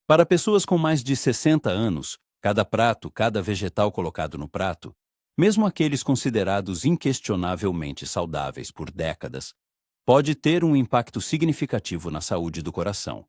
Para pessoas com mais de 60 anos, cada vegetal colocado no prato, mesmo aqueles considerados inquestionavelmente saudáveis por décadas, pode ter um impacto significativo na saúde do coração.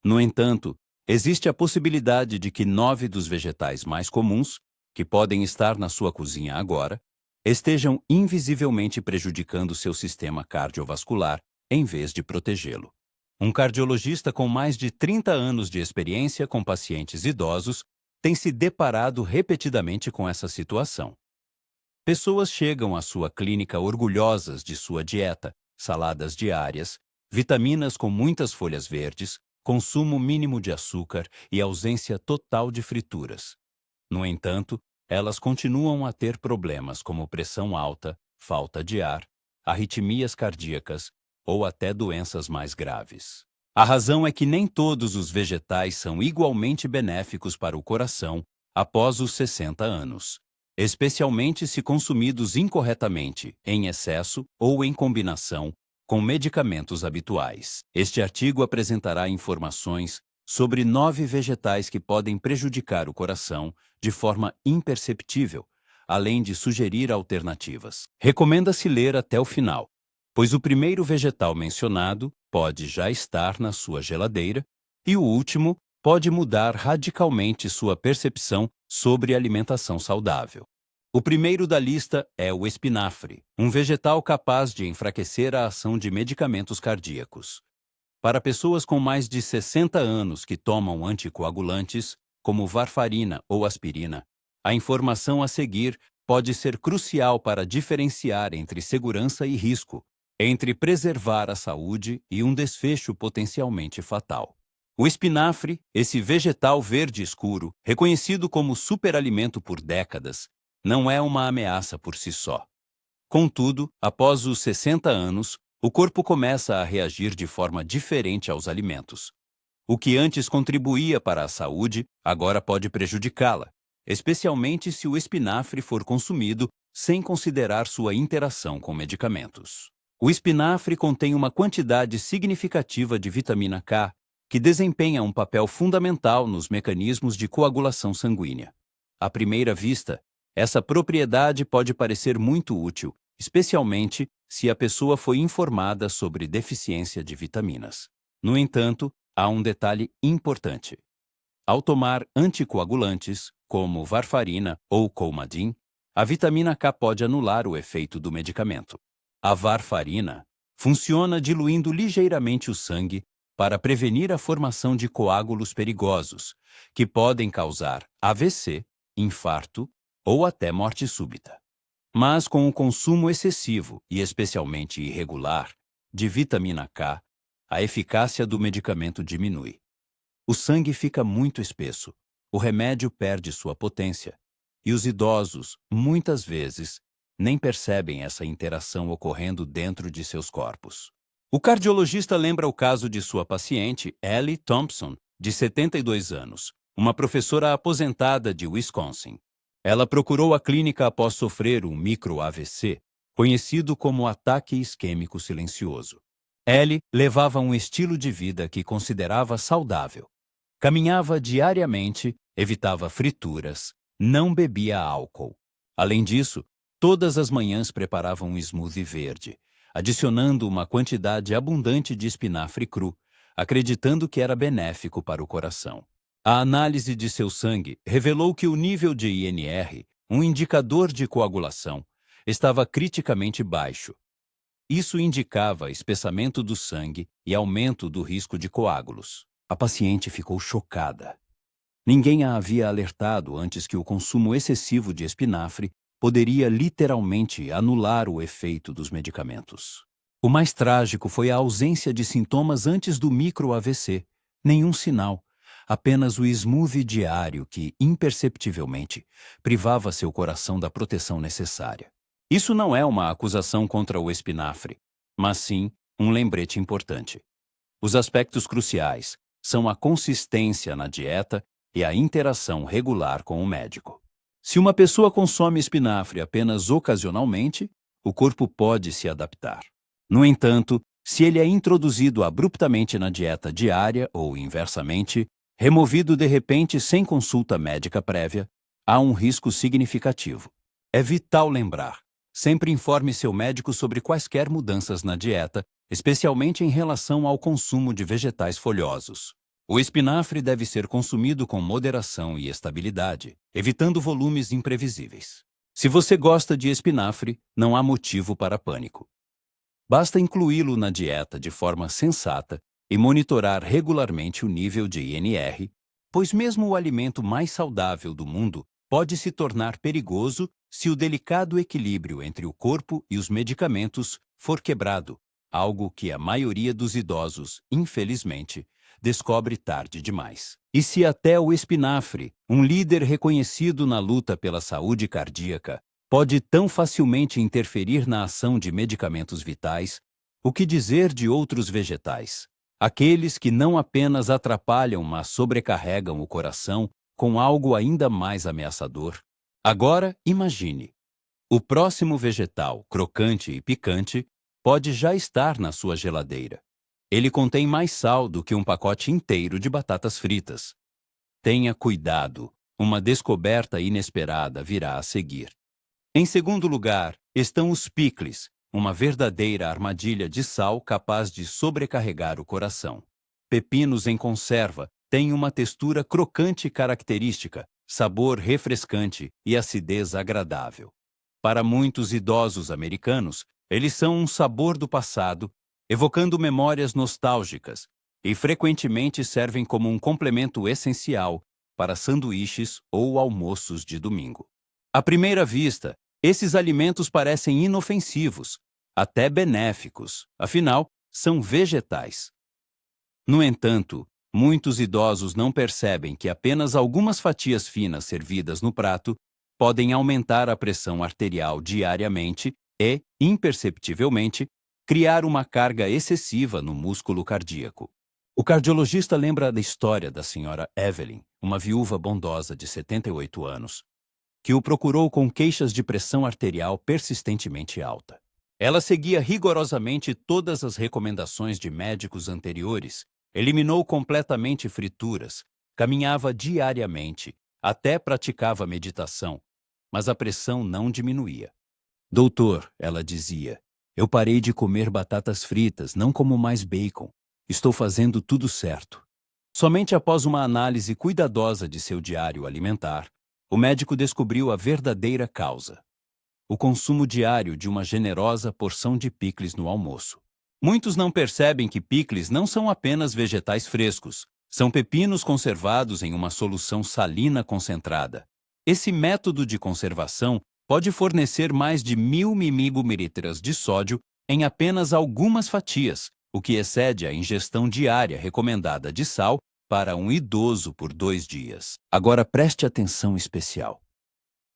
No entanto, existe a possibilidade de que 9 dos vegetais mais comuns, que podem estar na sua cozinha agora, estejam invisivelmente prejudicando seu sistema cardiovascular em vez de protegê-lo. Um cardiologista com mais de 30 anos de experiência com pacientes idosos tem se deparado repetidamente com essa situação. Pessoas chegam à sua clínica orgulhosas de sua dieta, saladas diárias, vitaminas com muitas folhas verdes, consumo mínimo de açúcar e ausência total de frituras. No entanto, elas continuam a ter problemas como pressão alta, falta de ar, arritmias cardíacas ou até doenças mais graves. A razão é que nem todos os vegetais são igualmente benéficos para o coração após os 60 anos, especialmente se consumidos incorretamente, em excesso ou em combinação com medicamentos habituais. Este artigo apresentará informações sobre 9 vegetais que podem prejudicar o coração de forma imperceptível, além de sugerir alternativas. Recomenda-se ler até o final, pois o primeiro vegetal mencionado pode já estar na sua geladeira e o último pode mudar radicalmente sua percepção sobre alimentação saudável. O primeiro da lista é o espinafre, um vegetal capaz de enfraquecer a ação de medicamentos cardíacos. Para pessoas com mais de 60 anos que tomam anticoagulantes, como varfarina ou aspirina, a informação a seguir pode ser crucial para diferenciar entre segurança e risco, entre preservar a saúde e um desfecho potencialmente fatal. O espinafre, esse vegetal verde escuro, reconhecido como superalimento por décadas, não é uma ameaça por si só. Contudo, após os 60 anos, o corpo começa a reagir de forma diferente aos alimentos. O que antes contribuía para a saúde, agora pode prejudicá-la, especialmente se o espinafre for consumido sem considerar sua interação com medicamentos. O espinafre contém uma quantidade significativa de vitamina K, que desempenha um papel fundamental nos mecanismos de coagulação sanguínea. À primeira vista, essa propriedade pode parecer muito útil, especialmente se a pessoa foi informada sobre deficiência de vitaminas. No entanto, há um detalhe importante. Ao tomar anticoagulantes, como varfarina ou coumadin, a vitamina K pode anular o efeito do medicamento. A varfarina funciona diluindo ligeiramente o sangue para prevenir a formação de coágulos perigosos, que podem causar AVC, infarto ou até morte súbita. Mas com o consumo excessivo e especialmente irregular de vitamina K, a eficácia do medicamento diminui. O sangue fica muito espesso, o remédio perde sua potência, e os idosos, muitas vezes, nem percebem essa interação ocorrendo dentro de seus corpos. O cardiologista lembra o caso de sua paciente, Ellie Thompson, de 72 anos, uma professora aposentada de Wisconsin. Ela procurou a clínica após sofrer um micro-AVC, conhecido como ataque isquêmico silencioso. Ellie levava um estilo de vida que considerava saudável. Caminhava diariamente, evitava frituras, não bebia álcool. Além disso, todas as manhãs preparava um smoothie verde, adicionando uma quantidade abundante de espinafre cru, acreditando que era benéfico para o coração. A análise de seu sangue revelou que o nível de INR, um indicador de coagulação, estava criticamente baixo. Isso indicava espessamento do sangue e aumento do risco de coágulos. A paciente ficou chocada. Ninguém a havia alertado antes que o consumo excessivo de espinafre poderia literalmente anular o efeito dos medicamentos. O mais trágico foi a ausência de sintomas antes do micro-AVC, nenhum sinal. Apenas o smoothie diário que, imperceptivelmente, privava seu coração da proteção necessária. Isso não é uma acusação contra o espinafre, mas sim um lembrete importante. Os aspectos cruciais são a consistência na dieta e a interação regular com o médico. Se uma pessoa consome espinafre apenas ocasionalmente, o corpo pode se adaptar. No entanto, se ele é introduzido abruptamente na dieta diária ou inversamente, Removido de repente sem consulta médica prévia, há um risco significativo. É vital lembrar: sempre informe seu médico sobre quaisquer mudanças na dieta, especialmente em relação ao consumo de vegetais folhosos. O espinafre deve ser consumido com moderação e estabilidade, evitando volumes imprevisíveis. Se você gosta de espinafre, não há motivo para pânico. Basta incluí-lo na dieta de forma sensata e monitorar regularmente o nível de INR, pois mesmo o alimento mais saudável do mundo pode se tornar perigoso se o delicado equilíbrio entre o corpo e os medicamentos for quebrado, algo que a maioria dos idosos, infelizmente, descobre tarde demais. E se até o espinafre, um líder reconhecido na luta pela saúde cardíaca, pode tão facilmente interferir na ação de medicamentos vitais, o que dizer de outros vegetais? Aqueles que não apenas atrapalham, mas sobrecarregam o coração com algo ainda mais ameaçador? Agora, imagine: o próximo vegetal, crocante e picante, pode já estar na sua geladeira. Ele contém mais sal do que um pacote inteiro de batatas fritas. Tenha cuidado, uma descoberta inesperada virá a seguir. Em segundo lugar, estão os picles, uma verdadeira armadilha de sal capaz de sobrecarregar o coração. Pepinos em conserva têm uma textura crocante característica, sabor refrescante e acidez agradável. Para muitos idosos americanos, eles são um sabor do passado, evocando memórias nostálgicas, e frequentemente servem como um complemento essencial para sanduíches ou almoços de domingo. À primeira vista, esses alimentos parecem inofensivos, até benéficos, afinal, são vegetais. No entanto, muitos idosos não percebem que apenas algumas fatias finas servidas no prato podem aumentar a pressão arterial diariamente e, imperceptivelmente, criar uma carga excessiva no músculo cardíaco. O cardiologista lembra da história da senhora Evelyn, uma viúva bondosa de 78 anos, que o procurou com queixas de pressão arterial persistentemente alta. Ela seguia rigorosamente todas as recomendações de médicos anteriores, eliminou completamente frituras, caminhava diariamente, até praticava meditação, mas a pressão não diminuía. Doutor, ela dizia, eu parei de comer batatas fritas, não como mais bacon. Estou fazendo tudo certo. Somente após uma análise cuidadosa de seu diário alimentar, o médico descobriu a verdadeira causa: o consumo diário de uma generosa porção de picles no almoço. Muitos não percebem que picles não são apenas vegetais frescos, são pepinos conservados em uma solução salina concentrada. Esse método de conservação pode fornecer mais de 1.000 mg de sódio em apenas algumas fatias, o que excede a ingestão diária recomendada de sal para um idoso por 2 dias. Agora preste atenção especial.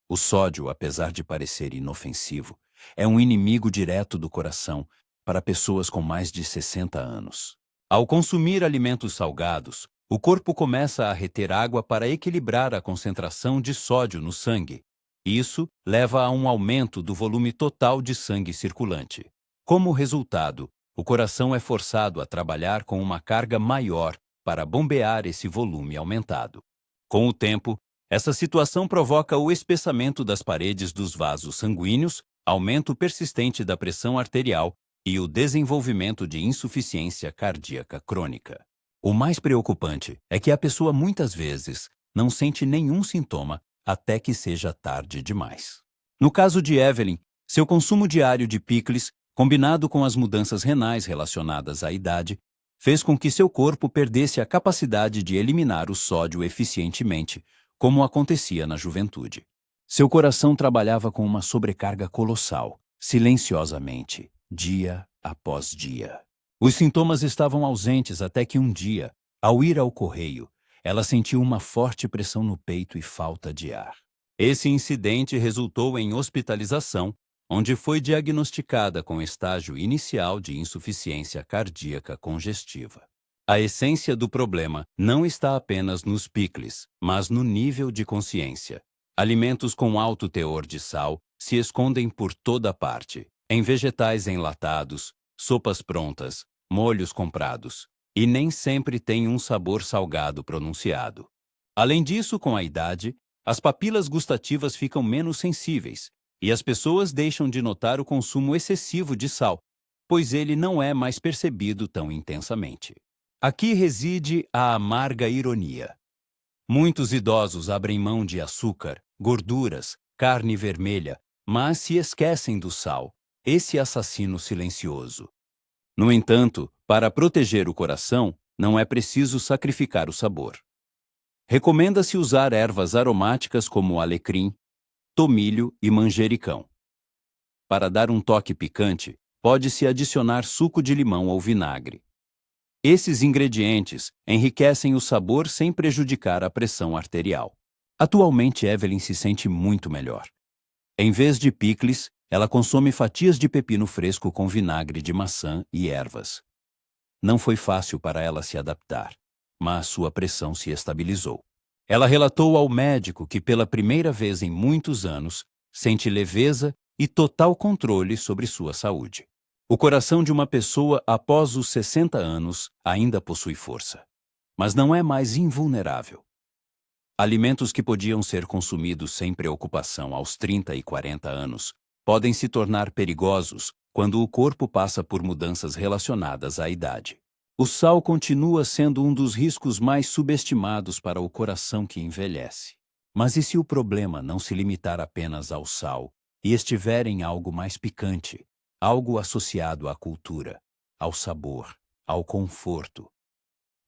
O sódio, apesar de parecer inofensivo, é um inimigo direto do coração para pessoas com mais de 60 anos. Ao consumir alimentos salgados, o corpo começa a reter água para equilibrar a concentração de sódio no sangue. Isso leva a um aumento do volume total de sangue circulante. Como resultado, o coração é forçado a trabalhar com uma carga maior para bombear esse volume aumentado. Com o tempo, essa situação provoca o espessamento das paredes dos vasos sanguíneos, aumento persistente da pressão arterial e o desenvolvimento de insuficiência cardíaca crônica. O mais preocupante é que a pessoa muitas vezes não sente nenhum sintoma até que seja tarde demais. No caso de Evelyn, seu consumo diário de picles, combinado com as mudanças renais relacionadas à idade, fez com que seu corpo perdesse a capacidade de eliminar o sódio eficientemente, como acontecia na juventude. Seu coração trabalhava com uma sobrecarga colossal, silenciosamente, dia após dia. Os sintomas estavam ausentes até que um dia, ao ir ao correio, ela sentiu uma forte pressão no peito e falta de ar. Esse incidente resultou em hospitalização, onde foi diagnosticada com estágio inicial de insuficiência cardíaca congestiva. A essência do problema não está apenas nos picles, mas no nível de consciência. Alimentos com alto teor de sal se escondem por toda parte, em vegetais enlatados, sopas prontas, molhos comprados. e nem sempre têm um sabor salgado pronunciado. Além disso, com a idade, as papilas gustativas ficam menos sensíveis e as pessoas deixam de notar o consumo excessivo de sal, pois ele não é mais percebido tão intensamente. Aqui reside a amarga ironia. Muitos idosos abrem mão de açúcar, gorduras, carne vermelha, mas se esquecem do sal, esse assassino silencioso. No entanto, para proteger o coração, não é preciso sacrificar o sabor. Recomenda-se usar ervas aromáticas como alecrim, tomilho e manjericão. Para dar um toque picante, pode-se adicionar suco de limão ou vinagre. Esses ingredientes enriquecem o sabor sem prejudicar a pressão arterial. Atualmente, Evelyn se sente muito melhor. Em vez de picles, ela consome fatias de pepino fresco com vinagre de maçã e ervas. Não foi fácil para ela se adaptar, mas sua pressão se estabilizou. Ela relatou ao médico que, pela primeira vez em muitos anos, sente leveza e total controle sobre sua saúde. O coração de uma pessoa após os 60 anos ainda possui força, mas não é mais invulnerável. Alimentos que podiam ser consumidos sem preocupação aos 30 e 40 anos podem se tornar perigosos quando o corpo passa por mudanças relacionadas à idade. O sal continua sendo um dos riscos mais subestimados para o coração que envelhece. Mas e se o problema não se limitar apenas ao sal e estiver em algo mais picante? Algo associado à cultura, ao sabor, ao conforto,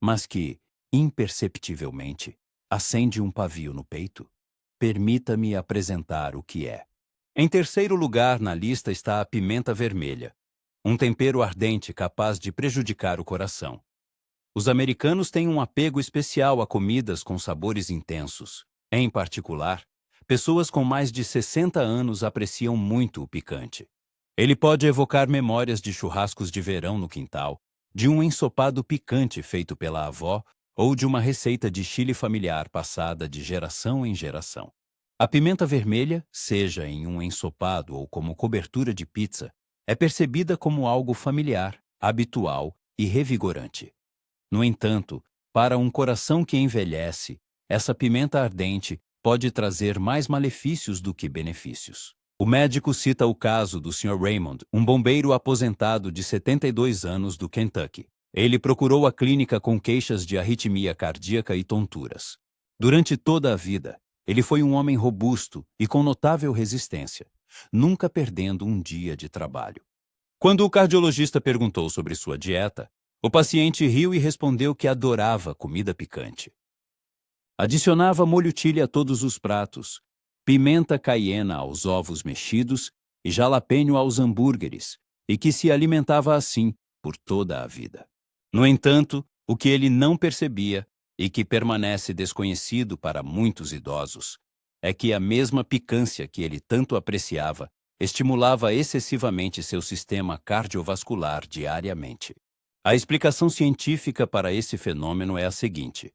mas que, imperceptivelmente, acende um pavio no peito? Permita-me apresentar o que é. Em terceiro lugar na lista está a pimenta vermelha, um tempero ardente capaz de prejudicar o coração. Os americanos têm um apego especial a comidas com sabores intensos. Em particular, pessoas com mais de 60 anos apreciam muito o picante. Ele pode evocar memórias de churrascos de verão no quintal, de um ensopado picante feito pela avó ou de uma receita de chile familiar passada de geração em geração. A pimenta vermelha, seja em um ensopado ou como cobertura de pizza, é percebida como algo familiar, habitual e revigorante. No entanto, para um coração que envelhece, essa pimenta ardente pode trazer mais malefícios do que benefícios. O médico cita o caso do Sr. Raymond, um bombeiro aposentado de 72 anos do Kentucky. Ele procurou a clínica com queixas de arritmia cardíaca e tonturas. Durante toda a vida, ele foi um homem robusto e com notável resistência, nunca perdendo um dia de trabalho. Quando o cardiologista perguntou sobre sua dieta, o paciente riu e respondeu que adorava comida picante. Adicionava molho chile a todos os pratos, pimenta caiena aos ovos mexidos e jalapeno aos hambúrgueres, e que se alimentava assim por toda a vida. No entanto, o que ele não percebia, e que permanece desconhecido para muitos idosos, é que a mesma picância que ele tanto apreciava estimulava excessivamente seu sistema cardiovascular diariamente. A explicação científica para esse fenômeno é a seguinte: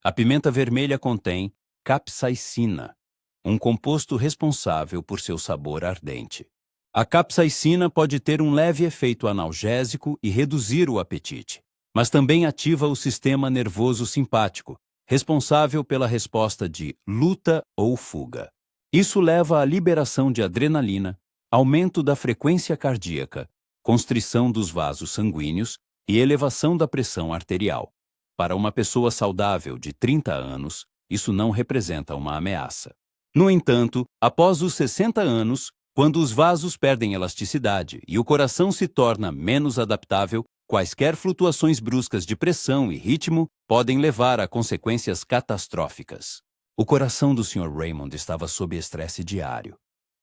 a pimenta vermelha contém capsaicina, um composto responsável por seu sabor ardente. A capsaicina pode ter um leve efeito analgésico e reduzir o apetite, mas também ativa o sistema nervoso simpático, responsável pela resposta de luta ou fuga. Isso leva à liberação de adrenalina, aumento da frequência cardíaca, constrição dos vasos sanguíneos e elevação da pressão arterial. Para uma pessoa saudável de 30 anos, isso não representa uma ameaça. No entanto, após os 60 anos, quando os vasos perdem elasticidade e o coração se torna menos adaptável, quaisquer flutuações bruscas de pressão e ritmo podem levar a consequências catastróficas. O coração do Sr. Raymond estava sob estresse diário.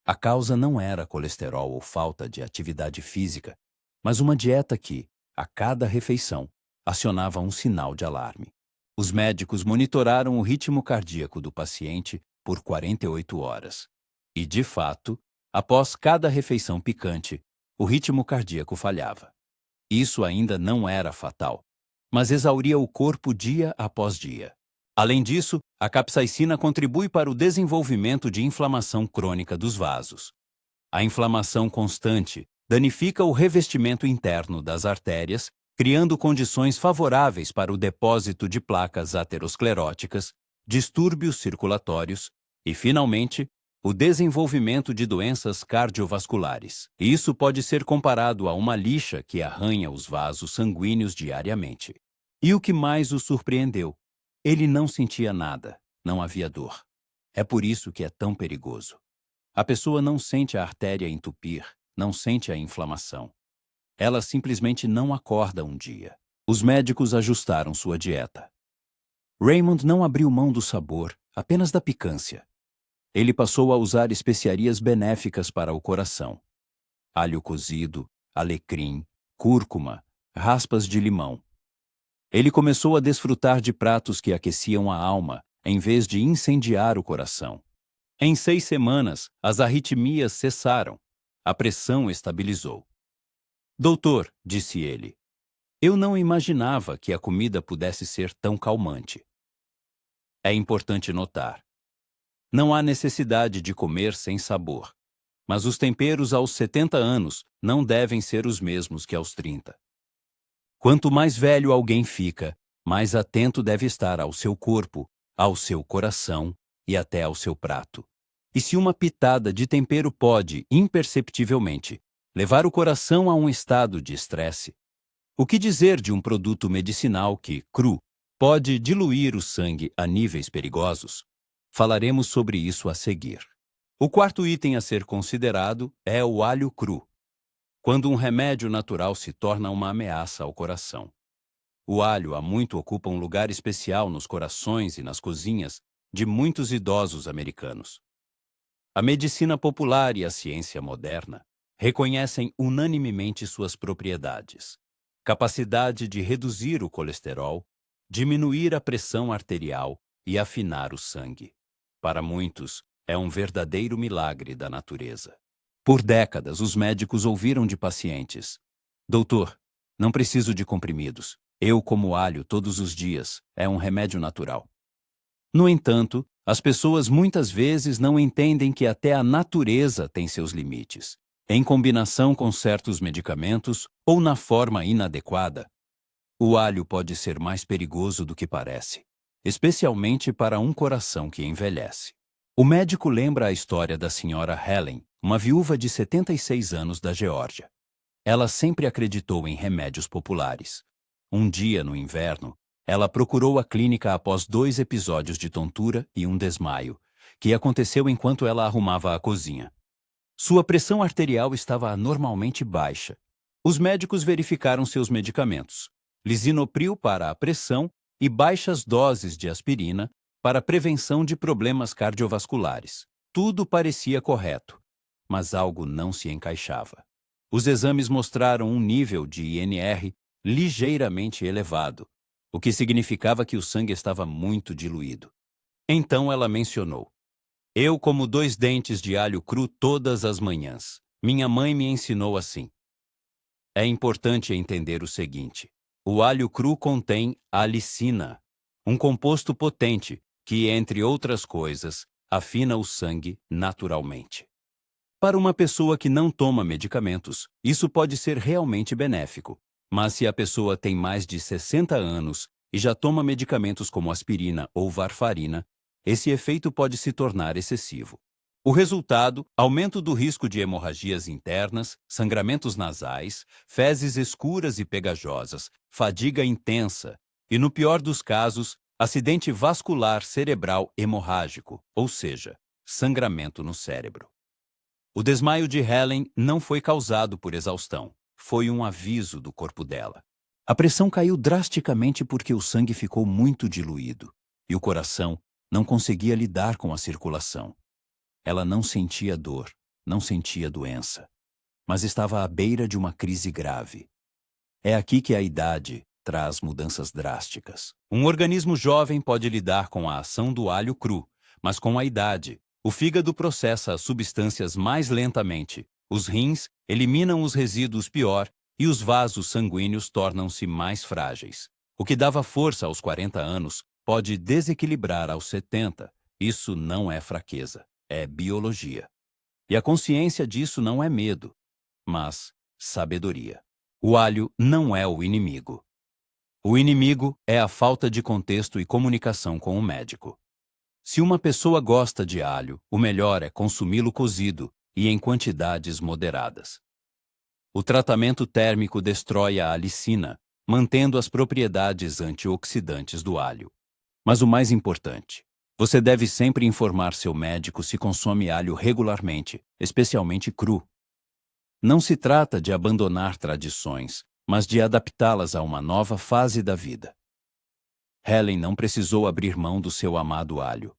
A causa não era colesterol ou falta de atividade física, mas uma dieta que, a cada refeição, acionava um sinal de alarme. Os médicos monitoraram o ritmo cardíaco do paciente por 48 horas. E, de fato, após cada refeição picante, o ritmo cardíaco falhava. Isso ainda não era fatal, mas exauria o corpo dia após dia. Além disso, a capsaicina contribui para o desenvolvimento de inflamação crônica dos vasos. A inflamação constante danifica o revestimento interno das artérias criando condições favoráveis para o depósito de placas ateroscleróticas, distúrbios circulatórios e, finalmente, o desenvolvimento de doenças cardiovasculares. Isso pode ser comparado a uma lixa que arranha os vasos sanguíneos diariamente. E o que mais o surpreendeu? Ele não sentia nada, não havia dor. É por isso que é tão perigoso. A pessoa não sente a artéria entupir, não sente a inflamação. Ela simplesmente não acorda um dia. Os médicos ajustaram sua dieta. Raymond não abriu mão do sabor, apenas da picância. Ele passou a usar especiarias benéficas para o coração. Alho cozido, alecrim, cúrcuma, raspas de limão. Ele começou a desfrutar de pratos que aqueciam a alma, em vez de incendiar o coração. Em 6 semanas, as arritmias cessaram. A pressão estabilizou. Doutor, disse ele, eu não imaginava que a comida pudesse ser tão calmante. É importante notar. Não há necessidade de comer sem sabor, mas os temperos aos 70 anos não devem ser os mesmos que aos 30. Quanto mais velho alguém fica, mais atento deve estar ao seu corpo, ao seu coração e até ao seu prato. E se uma pitada de tempero pode, imperceptivelmente, levar o coração a um estado de estresse, o que dizer de um produto medicinal que, cru, pode diluir o sangue a níveis perigosos? Falaremos sobre isso a seguir. O quarto item a ser considerado é o alho cru, quando um remédio natural se torna uma ameaça ao coração. O alho há muito ocupa um lugar especial nos corações e nas cozinhas de muitos idosos americanos. A medicina popular e a ciência moderna reconhecem unanimemente suas propriedades. Capacidade de reduzir o colesterol, diminuir a pressão arterial e afinar o sangue. Para muitos, é um verdadeiro milagre da natureza. Por décadas, os médicos ouviram de pacientes: doutor, não preciso de comprimidos. Eu como alho todos os dias. É um remédio natural. No entanto, as pessoas muitas vezes não entendem que até a natureza tem seus limites. Em combinação com certos medicamentos ou na forma inadequada, o alho pode ser mais perigoso do que parece, especialmente para um coração que envelhece. O médico lembra a história da senhora Helen, uma viúva de 76 anos da Geórgia. Ela sempre acreditou em remédios populares. Um dia, no inverno, ela procurou a clínica após 2 episódios de tontura e um desmaio, que aconteceu enquanto ela arrumava a cozinha. Sua pressão arterial estava anormalmente baixa. Os médicos verificaram seus medicamentos: lisinopril para a pressão e baixas doses de aspirina para a prevenção de problemas cardiovasculares. Tudo parecia correto, mas algo não se encaixava. Os exames mostraram um nível de INR ligeiramente elevado, o que significava que o sangue estava muito diluído. Então ela mencionou: eu como 2 dentes de alho cru todas as manhãs. Minha mãe me ensinou assim. É importante entender o seguinte: o alho cru contém alicina, um composto potente que, entre outras coisas, afina o sangue naturalmente. Para uma pessoa que não toma medicamentos, isso pode ser realmente benéfico. Mas se a pessoa tem mais de 60 anos e já toma medicamentos como aspirina ou varfarina, esse efeito pode se tornar excessivo. O resultado: aumento do risco de hemorragias internas, sangramentos nasais, fezes escuras e pegajosas, fadiga intensa e, no pior dos casos, acidente vascular cerebral hemorrágico, ou seja, sangramento no cérebro. O desmaio de Helen não foi causado por exaustão. Foi um aviso do corpo dela. A pressão caiu drasticamente porque o sangue ficou muito diluído e o coração não conseguia lidar com a circulação. Ela não sentia dor, não sentia doença, mas estava à beira de uma crise grave. É aqui que a idade traz mudanças drásticas. Um organismo jovem pode lidar com a ação do alho cru, mas com a idade, o fígado processa as substâncias mais lentamente, os rins eliminam os resíduos pior e os vasos sanguíneos tornam-se mais frágeis. O que dava força aos 40 anos pode desequilibrar aos 70. Isso não é fraqueza, é biologia. E a consciência disso não é medo, mas sabedoria. O alho não é o inimigo. O inimigo é a falta de contexto e comunicação com o médico. Se uma pessoa gosta de alho, o melhor é consumi-lo cozido e em quantidades moderadas. O tratamento térmico destrói a alicina, mantendo as propriedades antioxidantes do alho. Mas o mais importante, você deve sempre informar seu médico se consome alho regularmente, especialmente cru. Não se trata de abandonar tradições, mas de adaptá-las a uma nova fase da vida. Helen não precisou abrir mão do seu amado alho.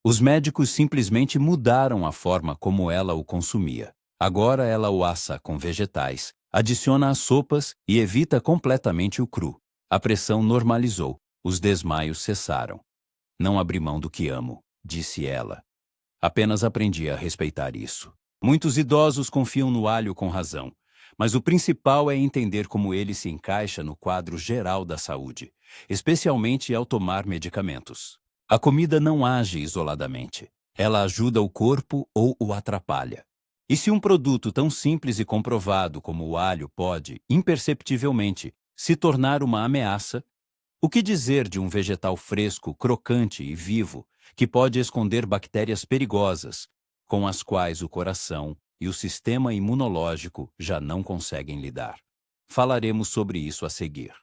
Os médicos simplesmente mudaram a forma como ela o consumia. Agora ela o assa com vegetais, adiciona às sopas e evita completamente o cru. A pressão normalizou, os desmaios cessaram. Não abri mão do que amo, disse ela. Apenas aprendi a respeitar isso. Muitos idosos confiam no alho com razão, mas o principal é entender como ele se encaixa no quadro geral da saúde, especialmente ao tomar medicamentos. A comida não age isoladamente. Ela ajuda o corpo ou o atrapalha. E se um produto tão simples e comprovado como o alho pode, imperceptivelmente, se tornar uma ameaça, o que dizer de um vegetal fresco, crocante e vivo, que pode esconder bactérias perigosas, com as quais o coração e o sistema imunológico já não conseguem lidar? Falaremos sobre isso a seguir.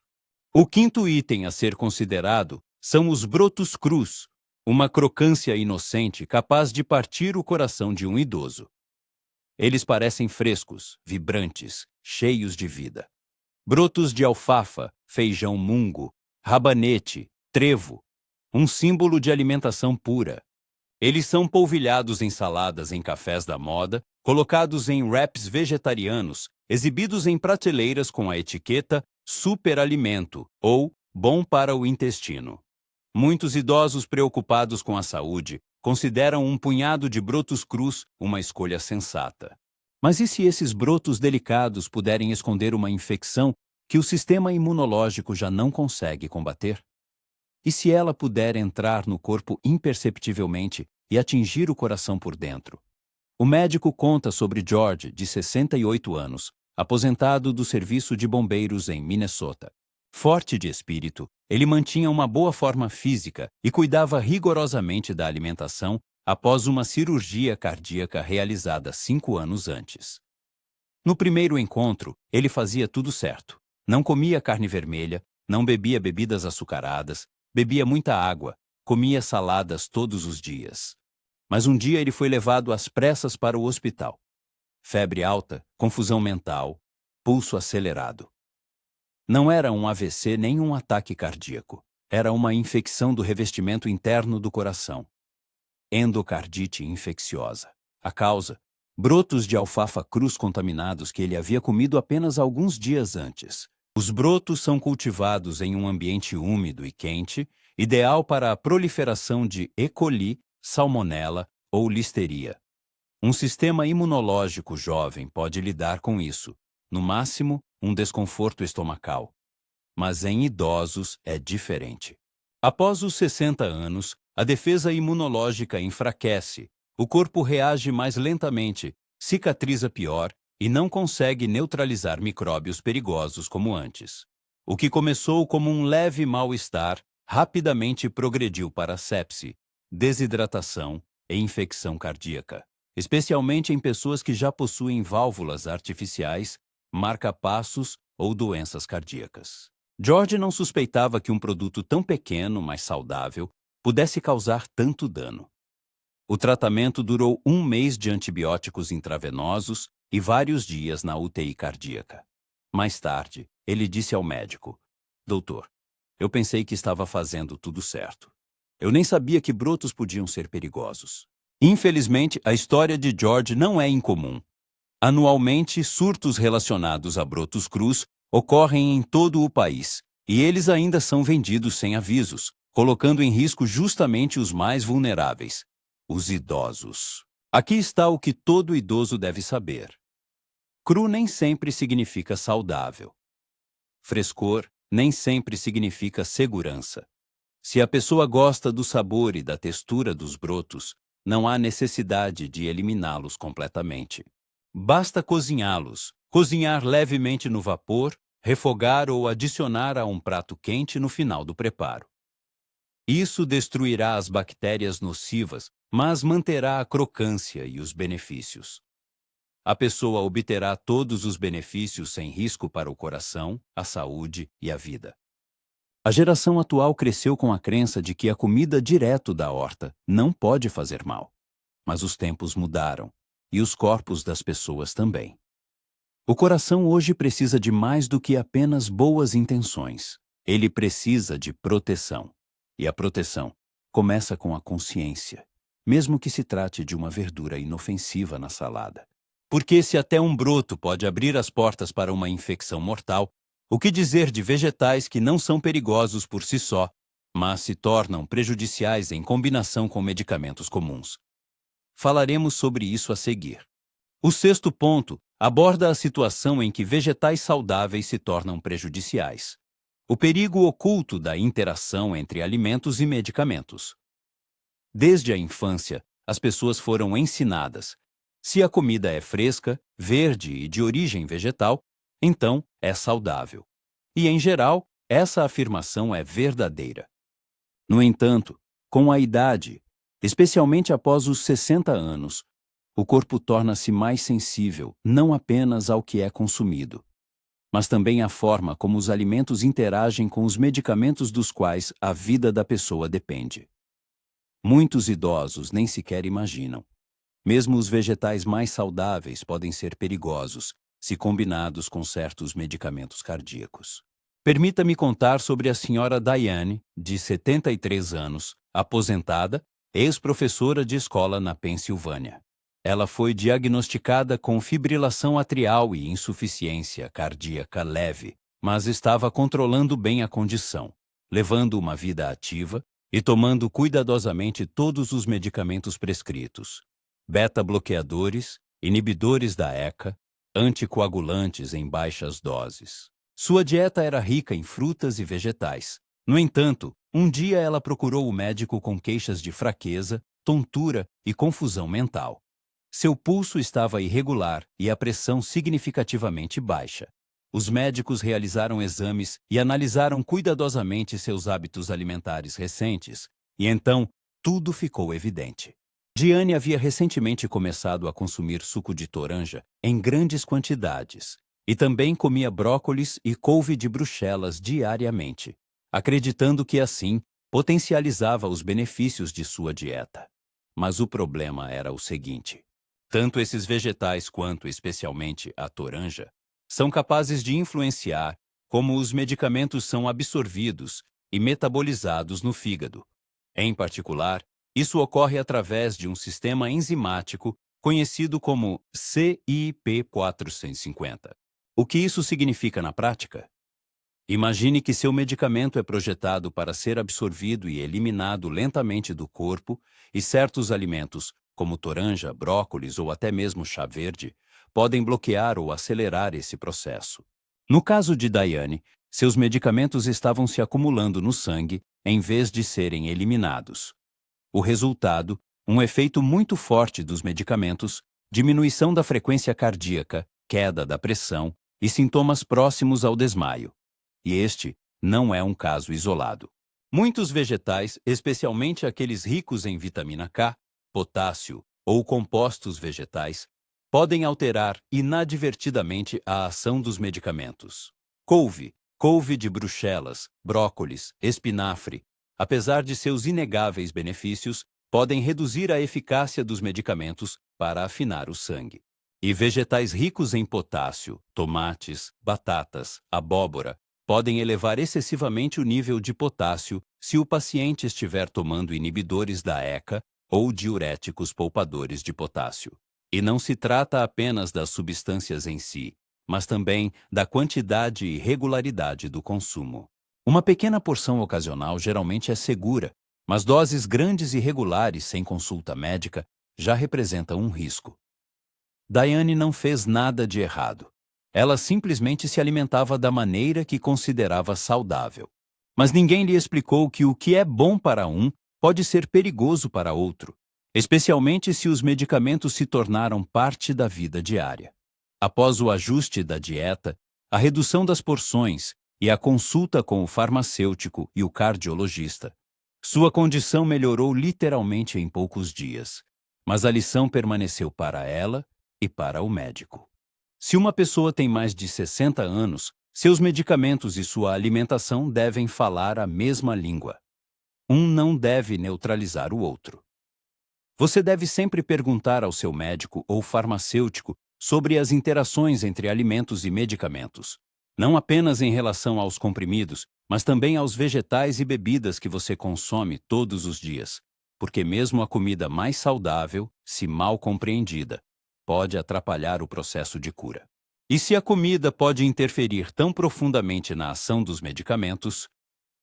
O quinto item a ser considerado são os brotos crus, uma crocância inocente capaz de partir o coração de um idoso. Eles parecem frescos, vibrantes, cheios de vida. Brotos de alfafa, feijão mungo, rabanete, trevo, um símbolo de alimentação pura. Eles são polvilhados em saladas em cafés da moda, colocados em wraps vegetarianos, exibidos em prateleiras com a etiqueta superalimento ou bom para o intestino. Muitos idosos preocupados com a saúde consideram um punhado de brotos crus uma escolha sensata. Mas e se esses brotos delicados puderem esconder uma infecção que o sistema imunológico já não consegue combater? E se ela puder entrar no corpo imperceptivelmente e atingir o coração por dentro? O médico conta sobre George, de 68 anos, aposentado do Serviço de Bombeiros em Minnesota. Forte de espírito, ele mantinha uma boa forma física e cuidava rigorosamente da alimentação após uma cirurgia cardíaca realizada 5 anos antes. No primeiro encontro, ele fazia tudo certo. Não comia carne vermelha, não bebia bebidas açucaradas, bebia muita água, comia saladas todos os dias. Mas um dia ele foi levado às pressas para o hospital. Febre alta, confusão mental, pulso acelerado. Não era um AVC nem um ataque cardíaco. Era uma infecção do revestimento interno do coração. Endocardite infecciosa. A causa? Brotos de alfafa crus contaminados que ele havia comido apenas alguns dias antes. Os brotos são cultivados em um ambiente úmido e quente, ideal para a proliferação de E. coli, salmonela ou listeria. Um sistema imunológico jovem pode lidar com isso, no máximo, um desconforto estomacal. Mas em idosos é diferente. Após os 60 anos, a defesa imunológica enfraquece, o corpo reage mais lentamente, cicatriza pior e não consegue neutralizar micróbios perigosos como antes. O que começou como um leve mal-estar rapidamente progrediu para sepse, desidratação e infecção cardíaca, especialmente em pessoas que já possuem válvulas artificiais, marca-passos ou doenças cardíacas. George não suspeitava que um produto tão pequeno, mas saudável, pudesse causar tanto dano. O tratamento durou 1 mês de antibióticos intravenosos e vários dias na UTI cardíaca. Mais tarde, ele disse ao médico: "Doutor, eu pensei que estava fazendo tudo certo. Eu nem sabia que brotos podiam ser perigosos." Infelizmente, a história de George não é incomum. Anualmente, surtos relacionados a brotos crus ocorrem em todo o país, e eles ainda são vendidos sem avisos, colocando em risco justamente os mais vulneráveis, os idosos. Aqui está o que todo idoso deve saber. Cru nem sempre significa saudável. Frescor nem sempre significa segurança. Se a pessoa gosta do sabor e da textura dos brotos, não há necessidade de eliminá-los completamente. Basta cozinhá-los, Cozinhar levemente no vapor, refogar ou adicionar a um prato quente no final do preparo. Isso destruirá as bactérias nocivas, mas manterá a crocância e os benefícios. A pessoa obterá todos os benefícios sem risco para o coração, a saúde e a vida. A geração atual cresceu com a crença de que a comida direto da horta não pode fazer mal. Mas os tempos mudaram, e os corpos das pessoas também. O coração hoje precisa de mais do que apenas boas intenções. Ele precisa de proteção. E a proteção começa com a consciência, mesmo que se trate de uma verdura inofensiva na salada. Porque se até um broto pode abrir as portas para uma infecção mortal, o que dizer de vegetais que não são perigosos por si só, mas se tornam prejudiciais em combinação com medicamentos comuns? Falaremos sobre isso a seguir. O sexto ponto aborda a situação em que vegetais saudáveis se tornam prejudiciais. O perigo oculto da interação entre alimentos e medicamentos. Desde a infância, as pessoas foram ensinadas: se a comida é fresca, verde e de origem vegetal, então é saudável. E, em geral, essa afirmação é verdadeira. No entanto, com a idade, especialmente após os 60 anos, o corpo torna-se mais sensível não apenas ao que é consumido, mas também à forma como os alimentos interagem com os medicamentos dos quais a vida da pessoa depende. Muitos idosos nem sequer imaginam. Mesmo os vegetais mais saudáveis podem ser perigosos se combinados com certos medicamentos cardíacos. Permita-me contar sobre a senhora Diane, de 73 anos, aposentada, ex-professora de escola na Pensilvânia. Ela foi diagnosticada com fibrilação atrial e insuficiência cardíaca leve, mas estava controlando bem a condição, levando uma vida ativa e tomando cuidadosamente todos os medicamentos prescritos: beta-bloqueadores, inibidores da ECA, anticoagulantes em baixas doses. Sua dieta era rica em frutas e vegetais. No entanto, um dia ela procurou o médico com queixas de fraqueza, tontura e confusão mental. Seu pulso estava irregular e a pressão significativamente baixa. Os médicos realizaram exames e analisaram cuidadosamente seus hábitos alimentares recentes, e então tudo ficou evidente. Diane havia recentemente começado a consumir suco de toranja em grandes quantidades e também comia brócolis e couve de Bruxelas diariamente, acreditando que assim potencializava os benefícios de sua dieta. Mas o problema era o seguinte: tanto esses vegetais quanto, especialmente, a toranja, são capazes de influenciar como os medicamentos são absorvidos e metabolizados no fígado. Em particular, isso ocorre através de um sistema enzimático conhecido como CYP450. O que isso significa na prática? Imagine que seu medicamento é projetado para ser absorvido e eliminado lentamente do corpo, e certos alimentos, como toranja, brócolis ou até mesmo chá verde, podem bloquear ou acelerar esse processo. No caso de Diane, seus medicamentos estavam se acumulando no sangue em vez de serem eliminados. O resultado, um efeito muito forte dos medicamentos, diminuição da frequência cardíaca, queda da pressão e sintomas próximos ao desmaio. E este não é um caso isolado. Muitos vegetais, especialmente aqueles ricos em vitamina K, potássio ou compostos vegetais, podem alterar inadvertidamente a ação dos medicamentos. Couve de Bruxelas, brócolis, espinafre, apesar de seus inegáveis benefícios, podem reduzir a eficácia dos medicamentos para afinar o sangue. E vegetais ricos em potássio, tomates, batatas, abóbora, podem elevar excessivamente o nível de potássio se o paciente estiver tomando inibidores da ECA ou diuréticos poupadores de potássio. E não se trata apenas das substâncias em si, mas também da quantidade e regularidade do consumo. Uma pequena porção ocasional geralmente é segura, mas doses grandes e regulares sem consulta médica já representam um risco. Diane não fez nada de errado. Ela simplesmente se alimentava da maneira que considerava saudável. Mas ninguém lhe explicou que o que é bom para um pode ser perigoso para outro, especialmente se os medicamentos se tornaram parte da vida diária. Após o ajuste da dieta, a redução das porções e a consulta com o farmacêutico e o cardiologista, sua condição melhorou literalmente em poucos dias, mas a lição permaneceu para ela e para o médico. Se uma pessoa tem mais de 60 anos, seus medicamentos e sua alimentação devem falar a mesma língua. Um não deve neutralizar o outro. Você deve sempre perguntar ao seu médico ou farmacêutico sobre as interações entre alimentos e medicamentos, não apenas em relação aos comprimidos, mas também aos vegetais e bebidas que você consome todos os dias, porque mesmo a comida mais saudável, se mal compreendida, pode atrapalhar o processo de cura. E se a comida pode interferir tão profundamente na ação dos medicamentos,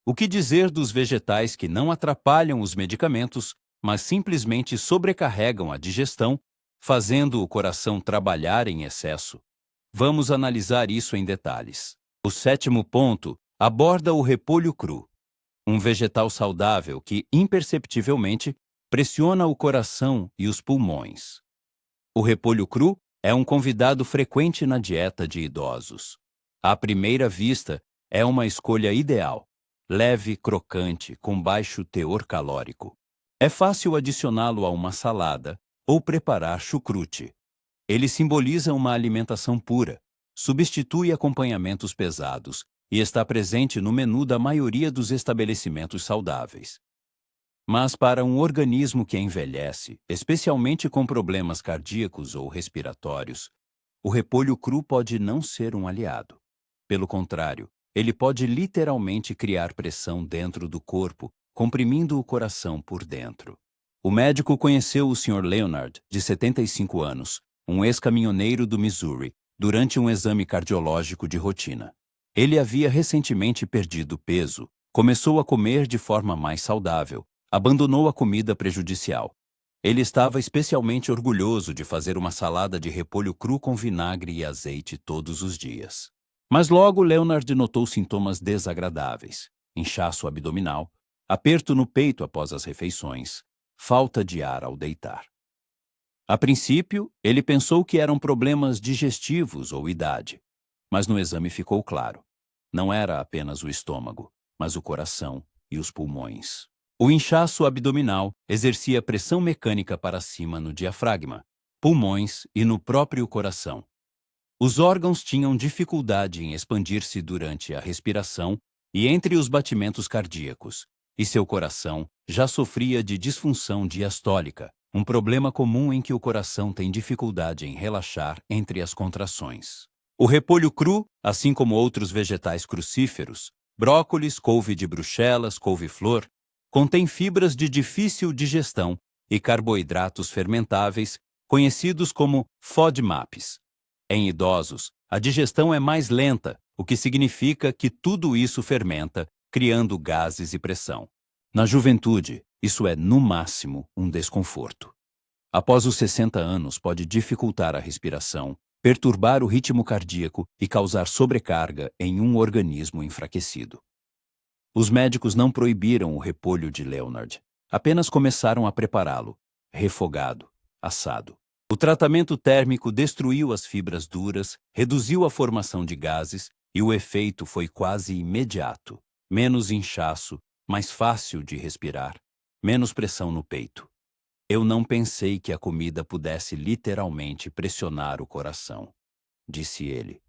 o que dizer dos vegetais que não atrapalham os medicamentos, mas simplesmente sobrecarregam a digestão, fazendo o coração trabalhar em excesso? Vamos analisar isso em detalhes. O 7º ponto aborda o repolho cru, um vegetal saudável que, imperceptivelmente, pressiona o coração e os pulmões. O repolho cru é um convidado frequente na dieta de idosos. À primeira vista, é uma escolha ideal, leve, crocante, com baixo teor calórico. É fácil adicioná-lo a uma salada ou preparar chucrute. Ele simboliza uma alimentação pura, substitui acompanhamentos pesados e está presente no menu da maioria dos estabelecimentos saudáveis. Mas para um organismo que envelhece, especialmente com problemas cardíacos ou respiratórios, o repolho cru pode não ser um aliado. Pelo contrário, ele pode literalmente criar pressão dentro do corpo, comprimindo o coração por dentro. O médico conheceu o Sr. Leonard, de 75 anos, um ex-caminhoneiro do Missouri, durante um exame cardiológico de rotina. Ele havia recentemente perdido peso, começou a comer de forma mais saudável, abandonou a comida prejudicial. Ele estava especialmente orgulhoso de fazer uma salada de repolho cru com vinagre e azeite todos os dias. Mas logo Leonard notou sintomas desagradáveis: inchaço abdominal, aperto no peito após as refeições, falta de ar ao deitar. A princípio, ele pensou que eram problemas digestivos ou idade, mas no exame ficou claro. Não era apenas o estômago, mas o coração e os pulmões. O inchaço abdominal exercia pressão mecânica para cima no diafragma, pulmões e no próprio coração. Os órgãos tinham dificuldade em expandir-se durante a respiração e entre os batimentos cardíacos, e seu coração já sofria de disfunção diastólica, um problema comum em que o coração tem dificuldade em relaxar entre as contrações. O repolho cru, assim como outros vegetais crucíferos, brócolis, couve de Bruxelas, couve-flor, contém fibras de difícil digestão e carboidratos fermentáveis, conhecidos como FODMAPs. Em idosos, a digestão é mais lenta, o que significa que tudo isso fermenta, criando gases e pressão. Na juventude, isso é, no máximo, um desconforto. Após os 60 anos, pode dificultar a respiração, perturbar o ritmo cardíaco e causar sobrecarga em um organismo enfraquecido. Os médicos não proibiram o repolho de Leonard, apenas começaram a prepará-lo, refogado, assado. O tratamento térmico destruiu as fibras duras, reduziu a formação de gases e o efeito foi quase imediato. Menos inchaço, mais fácil de respirar, menos pressão no peito. Eu não pensei que a comida pudesse literalmente pressionar o coração, disse ele.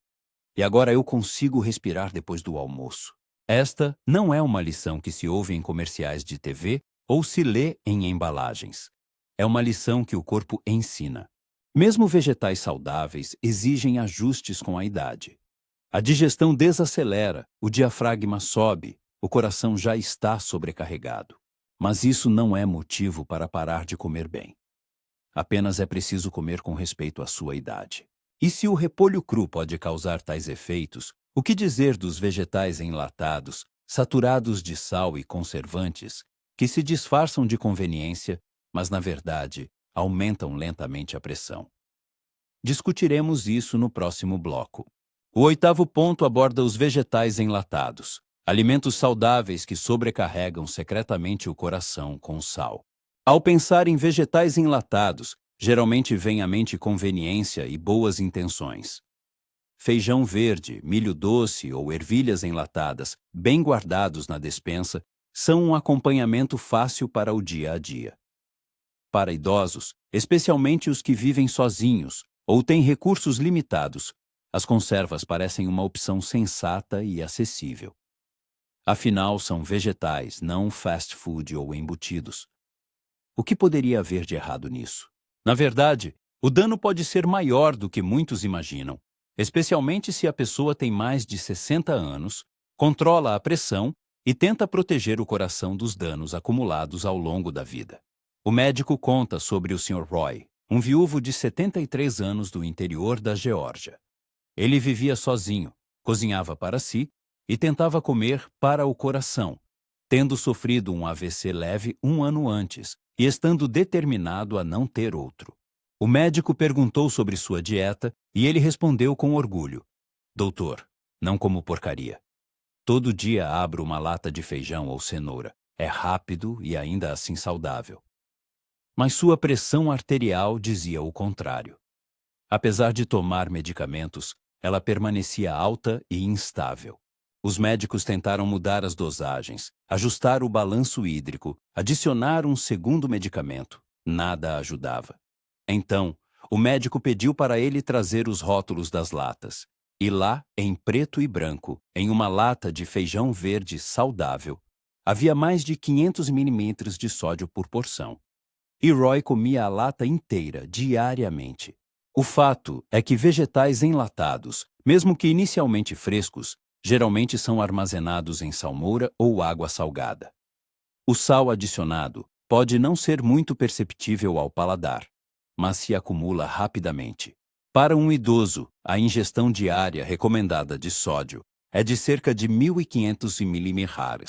E agora eu consigo respirar depois do almoço. Esta não é uma lição que se ouve em comerciais de TV ou se lê em embalagens. É uma lição que o corpo ensina. Mesmo vegetais saudáveis exigem ajustes com a idade. A digestão desacelera, o diafragma sobe, o coração já está sobrecarregado. Mas isso não é motivo para parar de comer bem. Apenas é preciso comer com respeito à sua idade. E se o repolho cru pode causar tais efeitos, o que dizer dos vegetais enlatados, saturados de sal e conservantes, que se disfarçam de conveniência, mas na verdade aumentam lentamente a pressão? Discutiremos isso no próximo bloco. O 8º ponto aborda os vegetais enlatados, alimentos saudáveis que sobrecarregam secretamente o coração com sal. Ao pensar em vegetais enlatados, geralmente vem à mente conveniência e boas intenções. Feijão verde, milho doce ou ervilhas enlatadas, bem guardados na despensa, são um acompanhamento fácil para o dia a dia. Para idosos, especialmente os que vivem sozinhos ou têm recursos limitados, as conservas parecem uma opção sensata e acessível. Afinal, são vegetais, não fast food ou embutidos. O que poderia haver de errado nisso? Na verdade, o dano pode ser maior do que muitos imaginam, especialmente se a pessoa tem mais de 60 anos, controla a pressão e tenta proteger o coração dos danos acumulados ao longo da vida. O médico conta sobre o Sr. Roy, um viúvo de 73 anos do interior da Geórgia. Ele vivia sozinho, cozinhava para si e tentava comer para o coração, tendo sofrido um AVC leve um ano antes e estando determinado a não ter outro. O médico perguntou sobre sua dieta e ele respondeu com orgulho: Doutor, não como porcaria. Todo dia abro uma lata de feijão ou cenoura. É rápido e ainda assim saudável. Mas sua pressão arterial dizia o contrário. Apesar de tomar medicamentos, ela permanecia alta e instável. Os médicos tentaram mudar as dosagens, ajustar o balanço hídrico, adicionar um segundo medicamento. Nada ajudava. Então, o médico pediu para ele trazer os rótulos das latas. E lá, em preto e branco, em uma lata de feijão verde saudável, havia mais de 500 mililitros de sódio por porção. E Roy comia a lata inteira, diariamente. O fato é que vegetais enlatados, mesmo que inicialmente frescos, geralmente são armazenados em salmoura ou água salgada. O sal adicionado pode não ser muito perceptível ao paladar, mas se acumula rapidamente. Para um idoso, a ingestão diária recomendada de sódio é de cerca de 1.500 mg.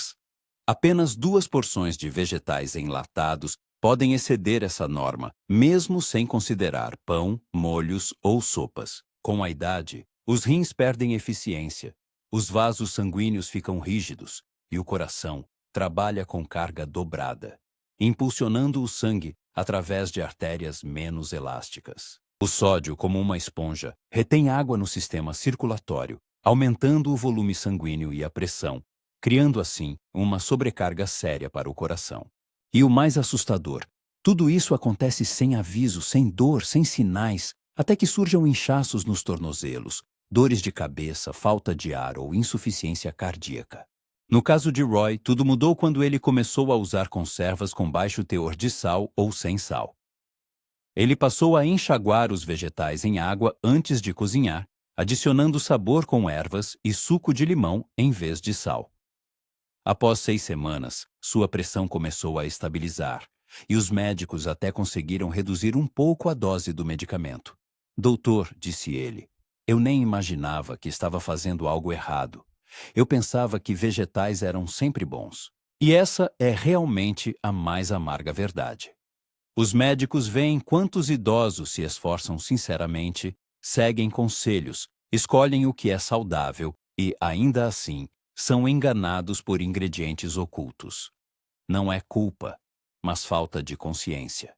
Apenas 2 porções de vegetais enlatados podem exceder essa norma, mesmo sem considerar pão, molhos ou sopas. Com a idade, os rins perdem eficiência, os vasos sanguíneos ficam rígidos e o coração trabalha com carga dobrada, impulsionando o sangue através de artérias menos elásticas. O sódio, como uma esponja, retém água no sistema circulatório, aumentando o volume sanguíneo e a pressão, criando assim uma sobrecarga séria para o coração. E o mais assustador, tudo isso acontece sem aviso, sem dor, sem sinais, até que surjam inchaços nos tornozelos, dores de cabeça, falta de ar ou insuficiência cardíaca. No caso de Roy, tudo mudou quando ele começou a usar conservas com baixo teor de sal ou sem sal. Ele passou a enxaguar os vegetais em água antes de cozinhar, adicionando sabor com ervas e suco de limão em vez de sal. Após 6 semanas, sua pressão começou a estabilizar, e os médicos até conseguiram reduzir um pouco a dose do medicamento. Doutor, disse ele, eu nem imaginava que estava fazendo algo errado. Eu pensava que vegetais eram sempre bons. E essa é realmente a mais amarga verdade. Os médicos veem quantos idosos se esforçam sinceramente, seguem conselhos, escolhem o que é saudável e, ainda assim, são enganados por ingredientes ocultos. Não é culpa, mas falta de consciência.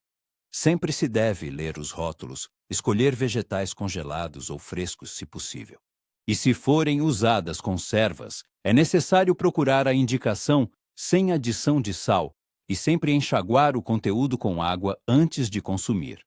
Sempre se deve ler os rótulos, escolher vegetais congelados ou frescos se possível. E se forem usadas conservas, é necessário procurar a indicação sem adição de sal e sempre enxaguar o conteúdo com água antes de consumir.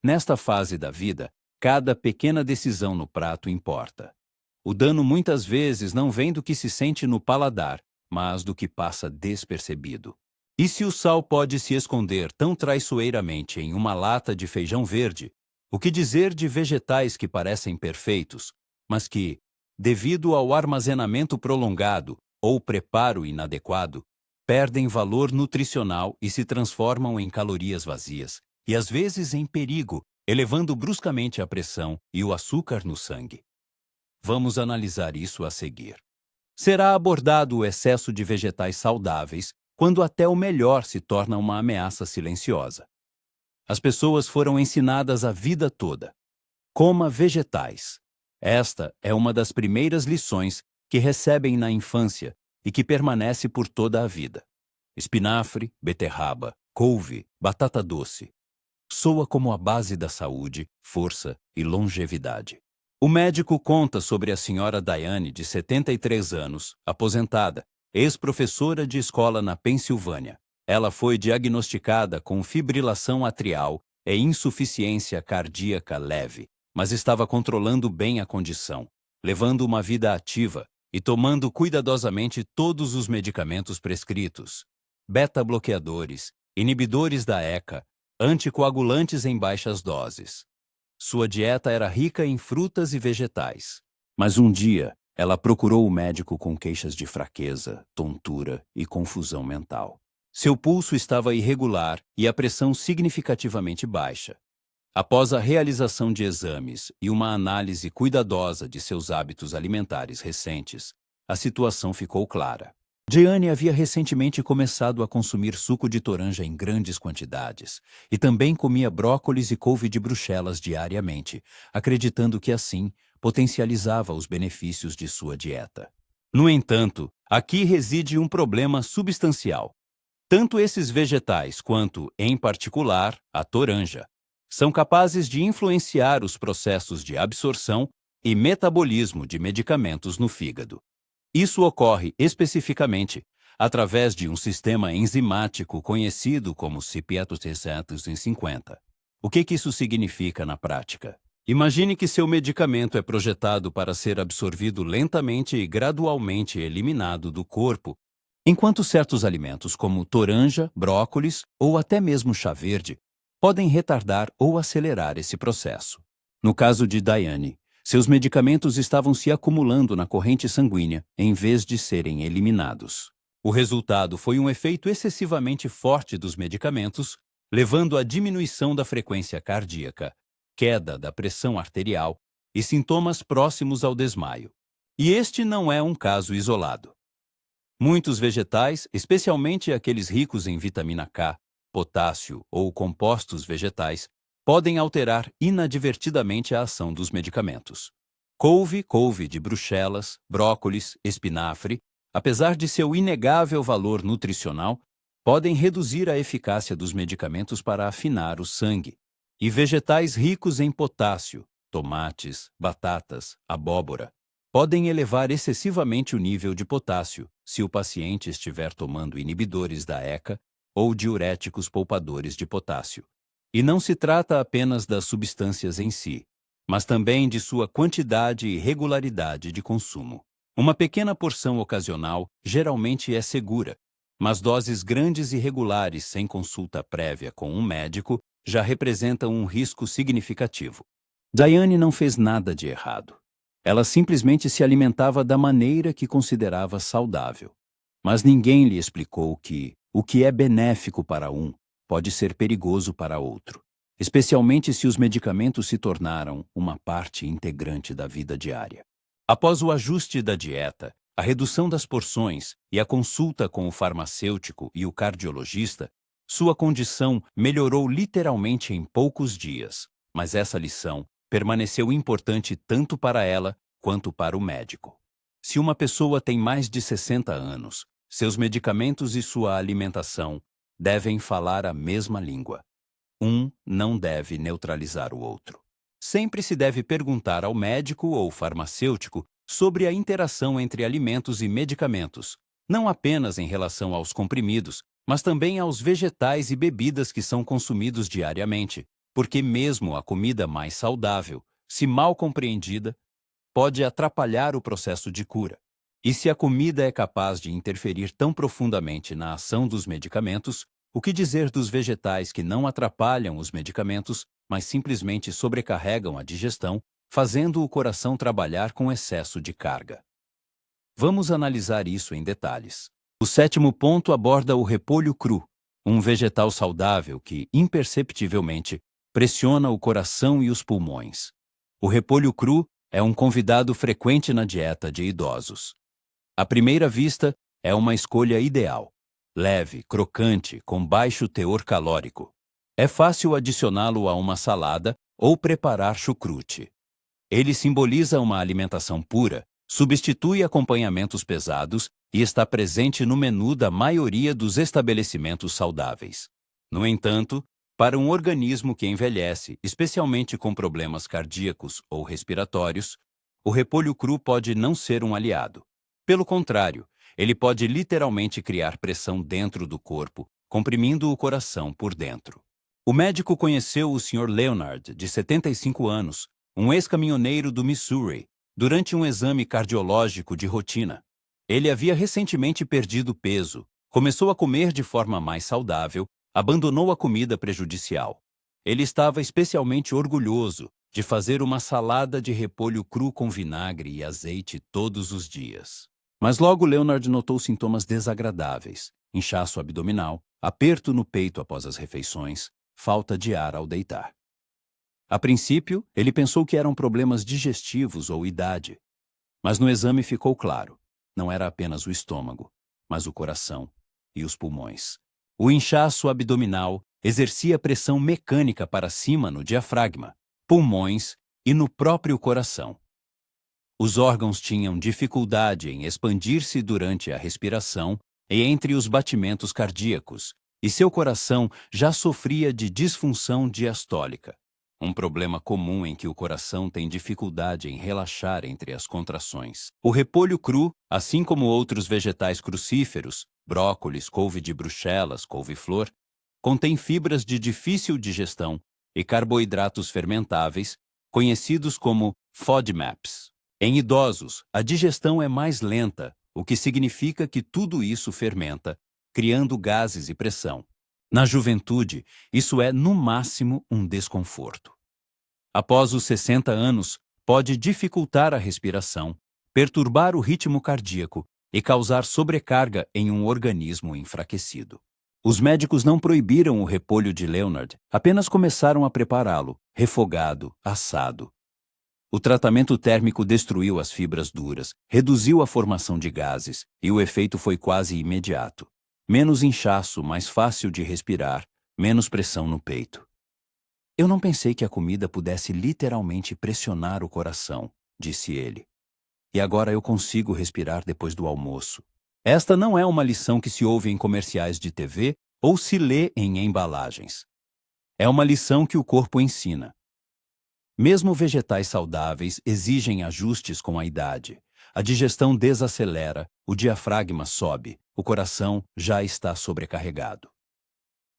Nesta fase da vida, cada pequena decisão no prato importa. O dano muitas vezes não vem do que se sente no paladar, mas do que passa despercebido. E se o sal pode se esconder tão traiçoeiramente em uma lata de feijão verde, o que dizer de vegetais que parecem perfeitos, mas que, devido ao armazenamento prolongado ou preparo inadequado, perdem valor nutricional e se transformam em calorias vazias, e às vezes em perigo, elevando bruscamente a pressão e o açúcar no sangue. Vamos analisar isso a seguir. Será abordado o excesso de vegetais saudáveis quando até o melhor se torna uma ameaça silenciosa. As pessoas foram ensinadas a vida toda. Coma vegetais. Esta é uma das primeiras lições que recebem na infância e que permanece por toda a vida. Espinafre, beterraba, couve, batata doce. Soa como a base da saúde, força e longevidade. O médico conta sobre a senhora Diane, de 73 anos, aposentada, ex-professora de escola na Pensilvânia. Ela foi diagnosticada com fibrilação atrial e insuficiência cardíaca leve, mas estava controlando bem a condição, levando uma vida ativa e tomando cuidadosamente todos os medicamentos prescritos: beta-bloqueadores, inibidores da ECA, anticoagulantes em baixas doses. Sua dieta era rica em frutas e vegetais. Mas um dia, ela procurou o médico com queixas de fraqueza, tontura e confusão mental. Seu pulso estava irregular e a pressão significativamente baixa. Após a realização de exames e uma análise cuidadosa de seus hábitos alimentares recentes, a situação ficou clara. Diane havia recentemente começado a consumir suco de toranja em grandes quantidades e também comia brócolis e couve de Bruxelas diariamente, acreditando que assim potencializava os benefícios de sua dieta. No entanto, aqui reside um problema substancial. Tanto esses vegetais quanto, em particular, a toranja, são capazes de influenciar os processos de absorção e metabolismo de medicamentos no fígado. Isso ocorre especificamente através de um sistema enzimático conhecido como CP350. O que isso significa na prática? Imagine que seu medicamento é projetado para ser absorvido lentamente e gradualmente eliminado do corpo, enquanto certos alimentos como toranja, brócolis ou até mesmo chá verde podem retardar ou acelerar esse processo. No caso de Diane, seus medicamentos estavam se acumulando na corrente sanguínea em vez de serem eliminados. O resultado foi um efeito excessivamente forte dos medicamentos, levando à diminuição da frequência cardíaca, queda da pressão arterial e sintomas próximos ao desmaio. E este não é um caso isolado. Muitos vegetais, especialmente aqueles ricos em vitamina K, potássio ou compostos vegetais, podem alterar inadvertidamente a ação dos medicamentos. Couve de Bruxelas, brócolis, espinafre, apesar de seu inegável valor nutricional, podem reduzir a eficácia dos medicamentos para afinar o sangue. E vegetais ricos em potássio, tomates, batatas, abóbora, podem elevar excessivamente o nível de potássio se o paciente estiver tomando inibidores da ECA ou diuréticos poupadores de potássio. E não se trata apenas das substâncias em si, mas também de sua quantidade e regularidade de consumo. Uma pequena porção ocasional geralmente é segura, mas doses grandes e regulares sem consulta prévia com um médico já representam um risco significativo. Diane não fez nada de errado. Ela simplesmente se alimentava da maneira que considerava saudável. Mas ninguém lhe explicou que o que é benéfico para um pode ser perigoso para outro, especialmente se os medicamentos se tornaram uma parte integrante da vida diária. Após o ajuste da dieta, a redução das porções e a consulta com o farmacêutico e o cardiologista, sua condição melhorou literalmente em poucos dias, mas essa lição permaneceu importante tanto para ela quanto para o médico. Se uma pessoa tem mais de 60 anos, seus medicamentos e sua alimentação devem falar a mesma língua. Um não deve neutralizar o outro. Sempre se deve perguntar ao médico ou farmacêutico sobre a interação entre alimentos e medicamentos, não apenas em relação aos comprimidos, mas também aos vegetais e bebidas que são consumidos diariamente, porque mesmo a comida mais saudável, se mal compreendida, pode atrapalhar o processo de cura. E se a comida é capaz de interferir tão profundamente na ação dos medicamentos, o que dizer dos vegetais que não atrapalham os medicamentos, mas simplesmente sobrecarregam a digestão, fazendo o coração trabalhar com excesso de carga? Vamos analisar isso em detalhes. O 7º ponto aborda o repolho cru, um vegetal saudável que, imperceptivelmente, pressiona o coração e os pulmões. O repolho cru é um convidado frequente na dieta de idosos. À primeira vista, é uma escolha ideal. Leve, crocante, com baixo teor calórico. É fácil adicioná-lo a uma salada ou preparar chucrute. Ele simboliza uma alimentação pura, substitui acompanhamentos pesados e está presente no menu da maioria dos estabelecimentos saudáveis. No entanto, Para um organismo que envelhece, especialmente com problemas cardíacos ou respiratórios, o repolho cru pode não ser um aliado. Pelo contrário, ele pode literalmente criar pressão dentro do corpo, comprimindo o coração por dentro. O médico conheceu o Sr. Leonard, de 75 anos, um ex-caminhoneiro do Missouri, durante um exame cardiológico de rotina. Ele havia recentemente perdido peso, começou a comer de forma mais saudável, abandonou a comida prejudicial. Ele estava especialmente orgulhoso de fazer uma salada de repolho cru com vinagre e azeite todos os dias. Mas logo Leonard notou sintomas desagradáveis: inchaço abdominal, aperto no peito após as refeições, falta de ar ao deitar. A princípio, ele pensou que eram problemas digestivos ou idade. Mas no exame ficou claro: não era apenas o estômago, mas o coração e os pulmões. O inchaço abdominal exercia pressão mecânica para cima no diafragma, pulmões e no próprio coração. Os órgãos tinham dificuldade em expandir-se durante a respiração e entre os batimentos cardíacos, e seu coração já sofria de disfunção diastólica, um problema comum em que o coração tem dificuldade em relaxar entre as contrações. O repolho cru, assim como outros vegetais crucíferos, brócolis, couve de Bruxelas, couve-flor, contém fibras de difícil digestão e carboidratos fermentáveis, conhecidos como FODMAPs. Em idosos, a digestão é mais lenta, o que significa que tudo isso fermenta, criando gases e pressão. Na juventude, isso é, no máximo, um desconforto. Após os 60 anos, pode dificultar a respiração, perturbar o ritmo cardíaco e causar sobrecarga em um organismo enfraquecido. Os médicos não proibiram o repolho de Leonard, apenas começaram a prepará-lo, refogado, assado. O tratamento térmico destruiu as fibras duras, reduziu a formação de gases, e o efeito foi quase imediato. Menos inchaço, mais fácil de respirar, menos pressão no peito. Eu não pensei que a comida pudesse literalmente pressionar o coração, disse ele. E agora eu consigo respirar depois do almoço. Esta não é uma lição que se ouve em comerciais de TV ou se lê em embalagens. É uma lição que o corpo ensina. Mesmo vegetais saudáveis exigem ajustes com a idade. A digestão desacelera, o diafragma sobe, o coração já está sobrecarregado.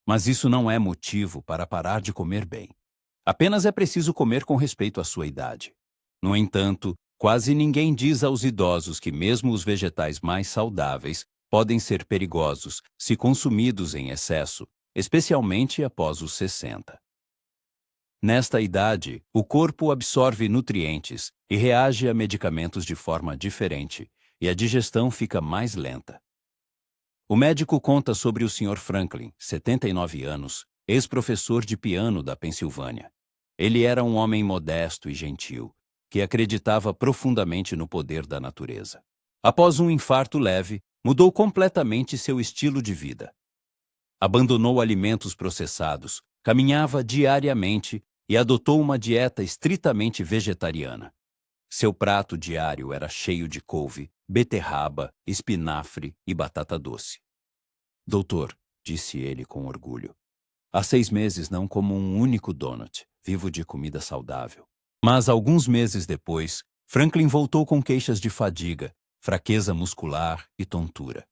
Mas isso não é motivo para parar de comer bem. Apenas é preciso comer com respeito à sua idade. No entanto, quase ninguém diz aos idosos que mesmo os vegetais mais saudáveis podem ser perigosos se consumidos em excesso, especialmente após os 60. Nesta idade, o corpo absorve nutrientes e reage a medicamentos de forma diferente, e a digestão fica mais lenta. O médico conta sobre o Sr. Franklin, 79 anos, ex-professor de piano da Pensilvânia. Ele era um homem modesto e gentil, que acreditava profundamente no poder da natureza. Após um infarto leve, mudou completamente seu estilo de vida. Abandonou alimentos processados, caminhava diariamente e adotou uma dieta estritamente vegetariana. Seu prato diário era cheio de couve, beterraba, espinafre e batata doce. Doutor, disse ele com orgulho, há 6 meses não como um único donut, vivo de comida saudável. Mas alguns meses depois, Franklin voltou com queixas de fadiga, fraqueza muscular e tontura.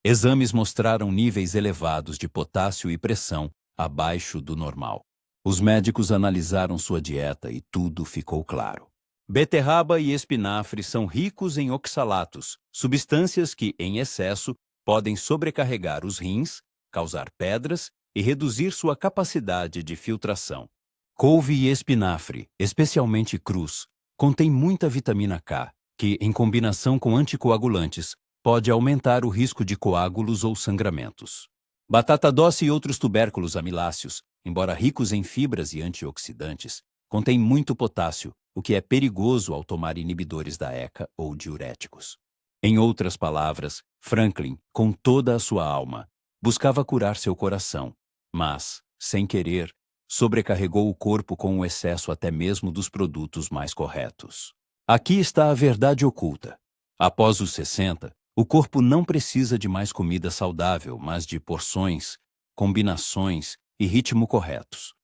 Exames mostraram níveis elevados de potássio e pressão abaixo do normal. Os médicos analisaram sua dieta e tudo ficou claro. Beterraba e espinafre são ricos em oxalatos, substâncias que, em excesso, podem sobrecarregar os rins, causar pedras e reduzir sua capacidade de filtração. Couve e espinafre, especialmente crus, contém muita vitamina K, que, em combinação com anticoagulantes, pode aumentar o risco de coágulos ou sangramentos. Batata doce e outros tubérculos amiláceos, embora ricos em fibras e antioxidantes, contêm muito potássio, o que é perigoso ao tomar inibidores da ECA ou diuréticos. Em outras palavras, Franklin, com toda a sua alma, buscava curar seu coração, mas, sem querer, sobrecarregou o corpo com o excesso até mesmo dos produtos mais corretos. Aqui está a verdade oculta. Após os 60, o corpo não precisa de mais comida saudável, mas de porções, combinações e ritmo corretos.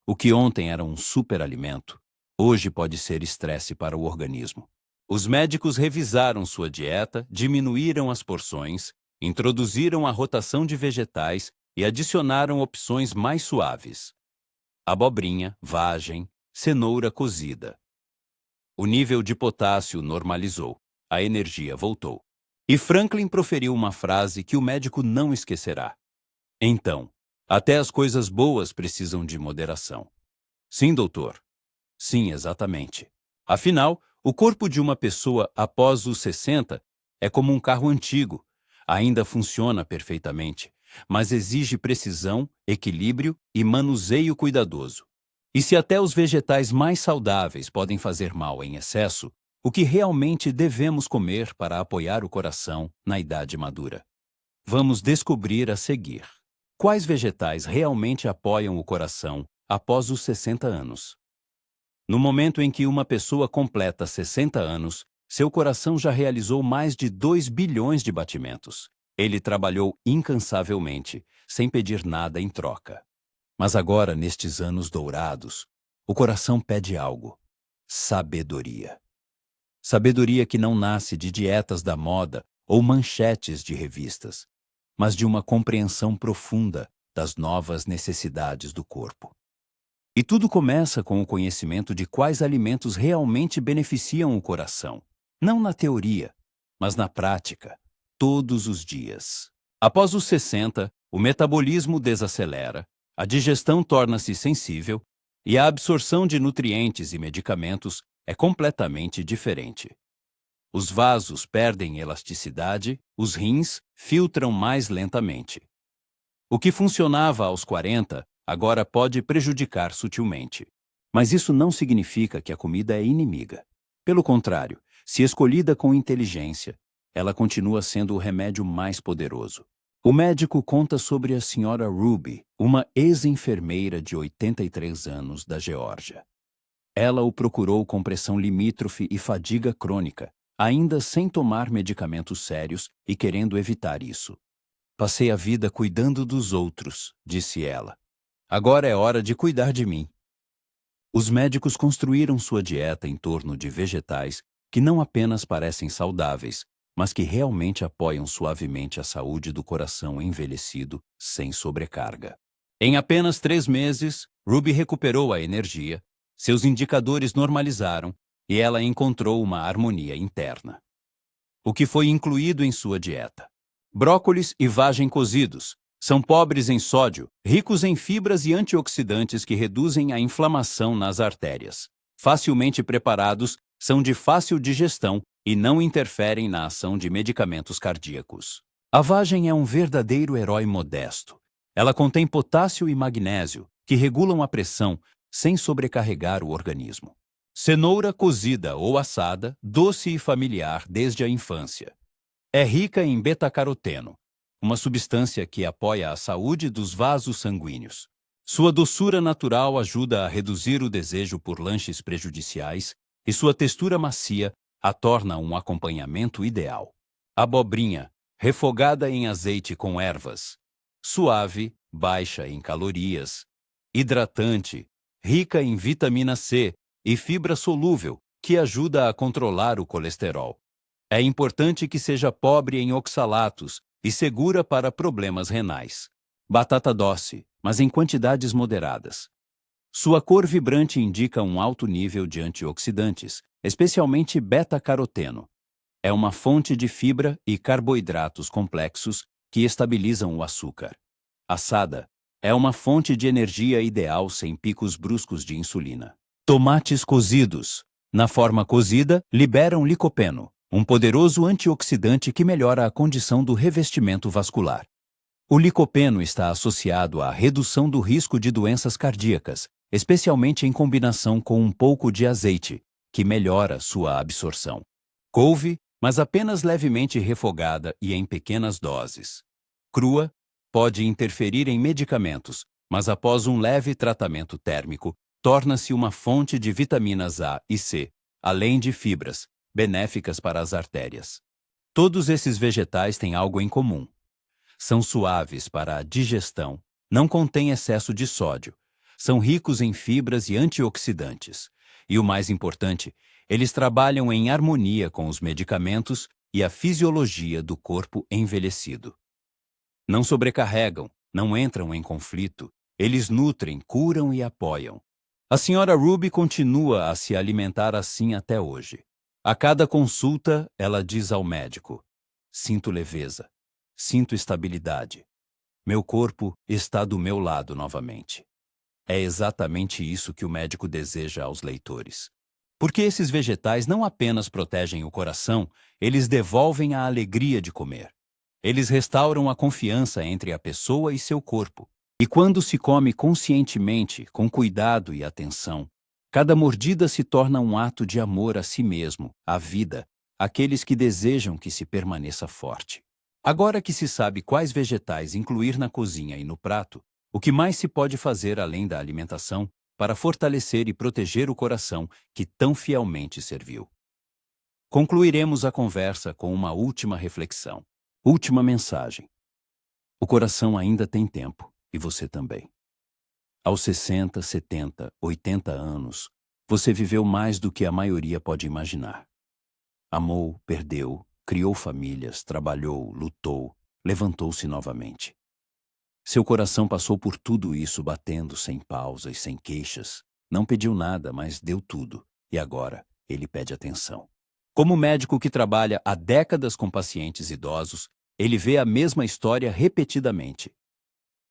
O que ontem era um superalimento, hoje pode ser estresse para o organismo. Os médicos revisaram sua dieta, diminuíram as porções, introduziram a rotação de vegetais e adicionaram opções mais suaves. Abobrinha, vagem, cenoura cozida. O nível de potássio normalizou, a energia voltou. E Franklin proferiu uma frase que o médico não esquecerá. Então, até as coisas boas precisam de moderação. Sim, doutor. Sim, exatamente. Afinal, o corpo de uma pessoa após os 60 é como um carro antigo. Ainda funciona perfeitamente, mas exige precisão, equilíbrio e manuseio cuidadoso. E se até os vegetais mais saudáveis podem fazer mal em excesso, o que realmente devemos comer para apoiar o coração na idade madura? Vamos descobrir a seguir. Quais vegetais realmente apoiam o coração após os 60 anos? No momento em que uma pessoa completa 60 anos, seu coração já realizou mais de 2 bilhões de batimentos. Ele trabalhou incansavelmente, sem pedir nada em troca. Mas agora, nestes anos dourados, o coração pede algo: sabedoria. Sabedoria que não nasce de dietas da moda ou manchetes de revistas, mas de uma compreensão profunda das novas necessidades do corpo. E tudo começa com o conhecimento de quais alimentos realmente beneficiam o coração, não na teoria, mas na prática, todos os dias. Após os 60, o metabolismo desacelera, a digestão torna-se sensível e a absorção de nutrientes e medicamentos é completamente diferente. Os vasos perdem elasticidade, os rins filtram mais lentamente. O que funcionava aos 40 agora pode prejudicar sutilmente. Mas isso não significa que a comida é inimiga. Pelo contrário, se escolhida com inteligência, ela continua sendo o remédio mais poderoso. O médico conta sobre a senhora Ruby, uma ex-enfermeira de 83 anos da Geórgia. Ela o procurou com pressão limítrofe e fadiga crônica, ainda sem tomar medicamentos sérios e querendo evitar isso. Passei a vida cuidando dos outros, disse ela. Agora é hora de cuidar de mim. Os médicos construíram sua dieta em torno de vegetais que não apenas parecem saudáveis, mas que realmente apoiam suavemente a saúde do coração envelhecido sem sobrecarga. Em apenas 3 meses, Ruby recuperou a energia, seus indicadores normalizaram e ela encontrou uma harmonia interna. O que foi incluído em sua dieta? Brócolis e vagem cozidos. São pobres em sódio, ricos em fibras e antioxidantes que reduzem a inflamação nas artérias. Facilmente preparados, são de fácil digestão e não interferem na ação de medicamentos cardíacos. A vagem é um verdadeiro herói modesto. Ela contém potássio e magnésio, que regulam a pressão sem sobrecarregar o organismo. Cenoura cozida ou assada, doce e familiar desde a infância. É rica em beta-caroteno, uma substância que apoia a saúde dos vasos sanguíneos. Sua doçura natural ajuda a reduzir o desejo por lanches prejudiciais e sua textura macia a torna um acompanhamento ideal. Abobrinha, refogada em azeite com ervas. Suave, baixa em calorias. Hidratante, rica em vitamina C e fibra solúvel, que ajuda a controlar o colesterol. É importante que seja pobre em oxalatos e segura para problemas renais. Batata doce, mas em quantidades moderadas. Sua cor vibrante indica um alto nível de antioxidantes, especialmente beta-caroteno. É uma fonte de fibra e carboidratos complexos que estabilizam o açúcar. Assada é uma fonte de energia ideal sem picos bruscos de insulina. Tomates cozidos, na forma cozida, liberam licopeno, um poderoso antioxidante que melhora a condição do revestimento vascular. O licopeno está associado à redução do risco de doenças cardíacas, especialmente em combinação com um pouco de azeite, que melhora sua absorção. Couve, mas apenas levemente refogada e em pequenas doses. Crua, pode interferir em medicamentos, mas após um leve tratamento térmico, torna-se uma fonte de vitaminas A e C, além de fibras, benéficas para as artérias. Todos esses vegetais têm algo em comum. São suaves para a digestão, Não contêm excesso de sódio. São ricos em fibras e antioxidantes. E o mais importante, eles trabalham em harmonia com os medicamentos e a fisiologia do corpo envelhecido. Não sobrecarregam, não entram em conflito. Eles nutrem, curam e apoiam. A senhora Ruby continua a se alimentar assim até hoje. A cada consulta, ela diz ao médico: sinto leveza, sinto estabilidade. Meu corpo está do meu lado novamente. É exatamente isso que o médico deseja aos leitores. Porque esses vegetais não apenas protegem o coração, eles devolvem a alegria de comer. Eles restauram a confiança entre a pessoa e seu corpo. E quando se come conscientemente, com cuidado e atenção, cada mordida se torna um ato de amor a si mesmo, à vida, àqueles que desejam que se permaneça forte. Agora que se sabe quais vegetais incluir na cozinha e no prato, o que mais se pode fazer além da alimentação para fortalecer e proteger o coração que tão fielmente serviu? Concluiremos a conversa com uma última reflexão. Última mensagem. O coração ainda tem tempo, e você também. Aos 60, 70, 80 anos, você viveu mais do que a maioria pode imaginar. Amou, perdeu, criou famílias, trabalhou, lutou, levantou-se novamente. Seu coração passou por tudo isso batendo sem pausa e sem queixas. Não pediu nada, mas deu tudo. E agora, ele pede atenção. Como médico que trabalha há décadas com pacientes idosos, ele vê a mesma história repetidamente.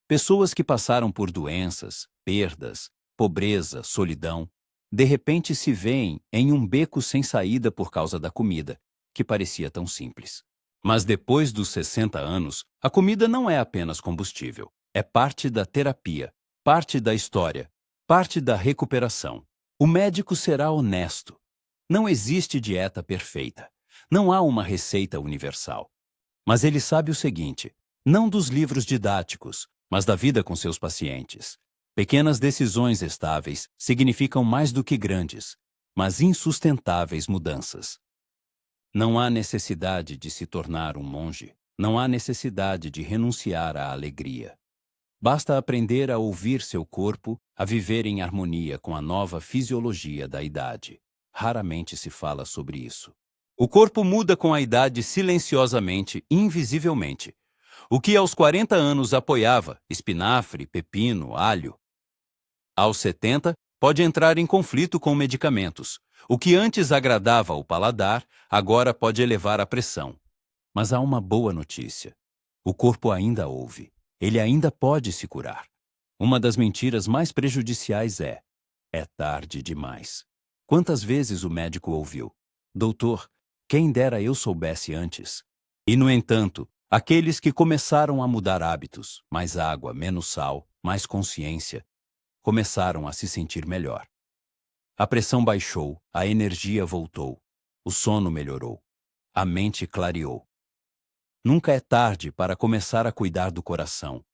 Pessoas que passaram por doenças, perdas, pobreza, solidão, de repente se veem em um beco sem saída por causa da comida, que parecia tão simples. Mas depois dos 60 anos, a comida não é apenas combustível. É parte da terapia, parte da história, parte da recuperação. O médico será honesto. Não existe dieta perfeita. Não há uma receita universal. Mas ele sabe o seguinte: não dos livros didáticos, mas da vida com seus pacientes. Pequenas decisões estáveis significam mais do que grandes, mas insustentáveis mudanças. Não há necessidade de se tornar um monge. Não há necessidade de renunciar à alegria. Basta aprender a ouvir seu corpo, a viver em harmonia com a nova fisiologia da idade. Raramente se fala sobre isso. O corpo muda com a idade silenciosamente, invisivelmente. O que aos 40 anos apoiava, espinafre, pepino, alho, aos 70 pode entrar em conflito com medicamentos. O que antes agradava ao paladar, agora pode elevar a pressão. Mas há uma boa notícia. O corpo ainda ouve. Ele ainda pode se curar. Uma das mentiras mais prejudiciais é tarde demais. Quantas vezes o médico ouviu: doutor, quem dera eu soubesse antes. E, no entanto, aqueles que começaram a mudar hábitos, mais água, menos sal, mais consciência, começaram a se sentir melhor. A pressão baixou, a energia voltou, o sono melhorou, a mente clareou. Nunca é tarde para começar a cuidar do coração,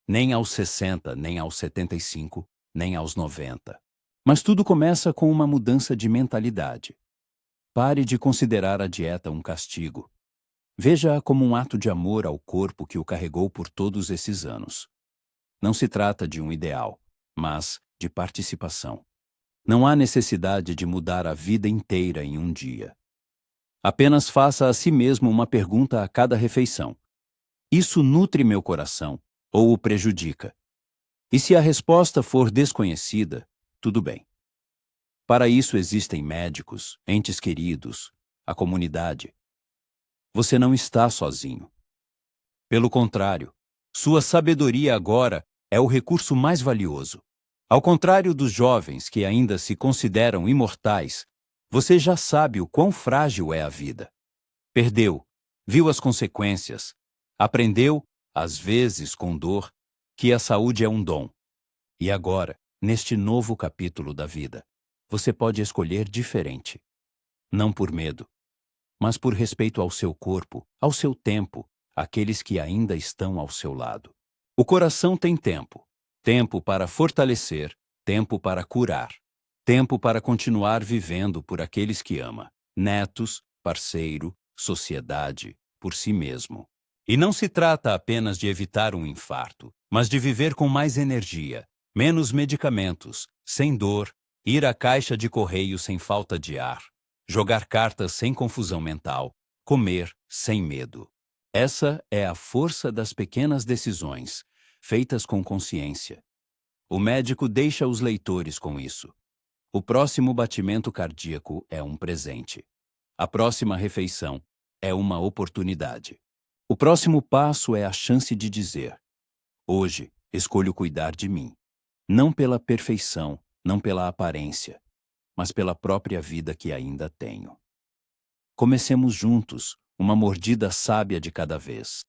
nem aos 60, nem aos 75, nem aos 90. Mas tudo começa com uma mudança de mentalidade. Pare de considerar a dieta um castigo. Veja-a como um ato de amor ao corpo que o carregou por todos esses anos. Não se trata de um ideal, mas de participação. Não há necessidade de mudar a vida inteira em um dia. Apenas faça a si mesmo uma pergunta a cada refeição: isso nutre meu coração ou o prejudica? E se a resposta for desconhecida, tudo bem. Para isso existem médicos, entes queridos, a comunidade. Você não está sozinho. Pelo contrário, sua sabedoria agora é o recurso mais valioso. Ao contrário dos jovens que ainda se consideram imortais, você já sabe o quão frágil é a vida. Perdeu, viu as consequências, aprendeu, às vezes com dor, que a saúde é um dom. E agora, neste novo capítulo da vida, você pode escolher diferente. Não por medo, mas por respeito ao seu corpo, ao seu tempo, àqueles que ainda estão ao seu lado. O coração tem tempo. Tempo para fortalecer, tempo para curar, tempo para continuar vivendo por aqueles que ama, netos, parceiro, sociedade, por si mesmo. E não se trata apenas de evitar um infarto, mas de viver com mais energia, menos medicamentos, sem dor, ir à caixa de correio sem falta de ar, jogar cartas sem confusão mental, comer sem medo. Essa é a força das pequenas decisões, feitas com consciência. O médico deixa os leitores com isso. O próximo batimento cardíaco é um presente. A próxima refeição é uma oportunidade. O próximo passo é a chance de dizer: hoje escolho cuidar de mim. Não pela perfeição, não pela aparência, mas pela própria vida que ainda tenho. Comecemos juntos, uma mordida sábia de cada vez.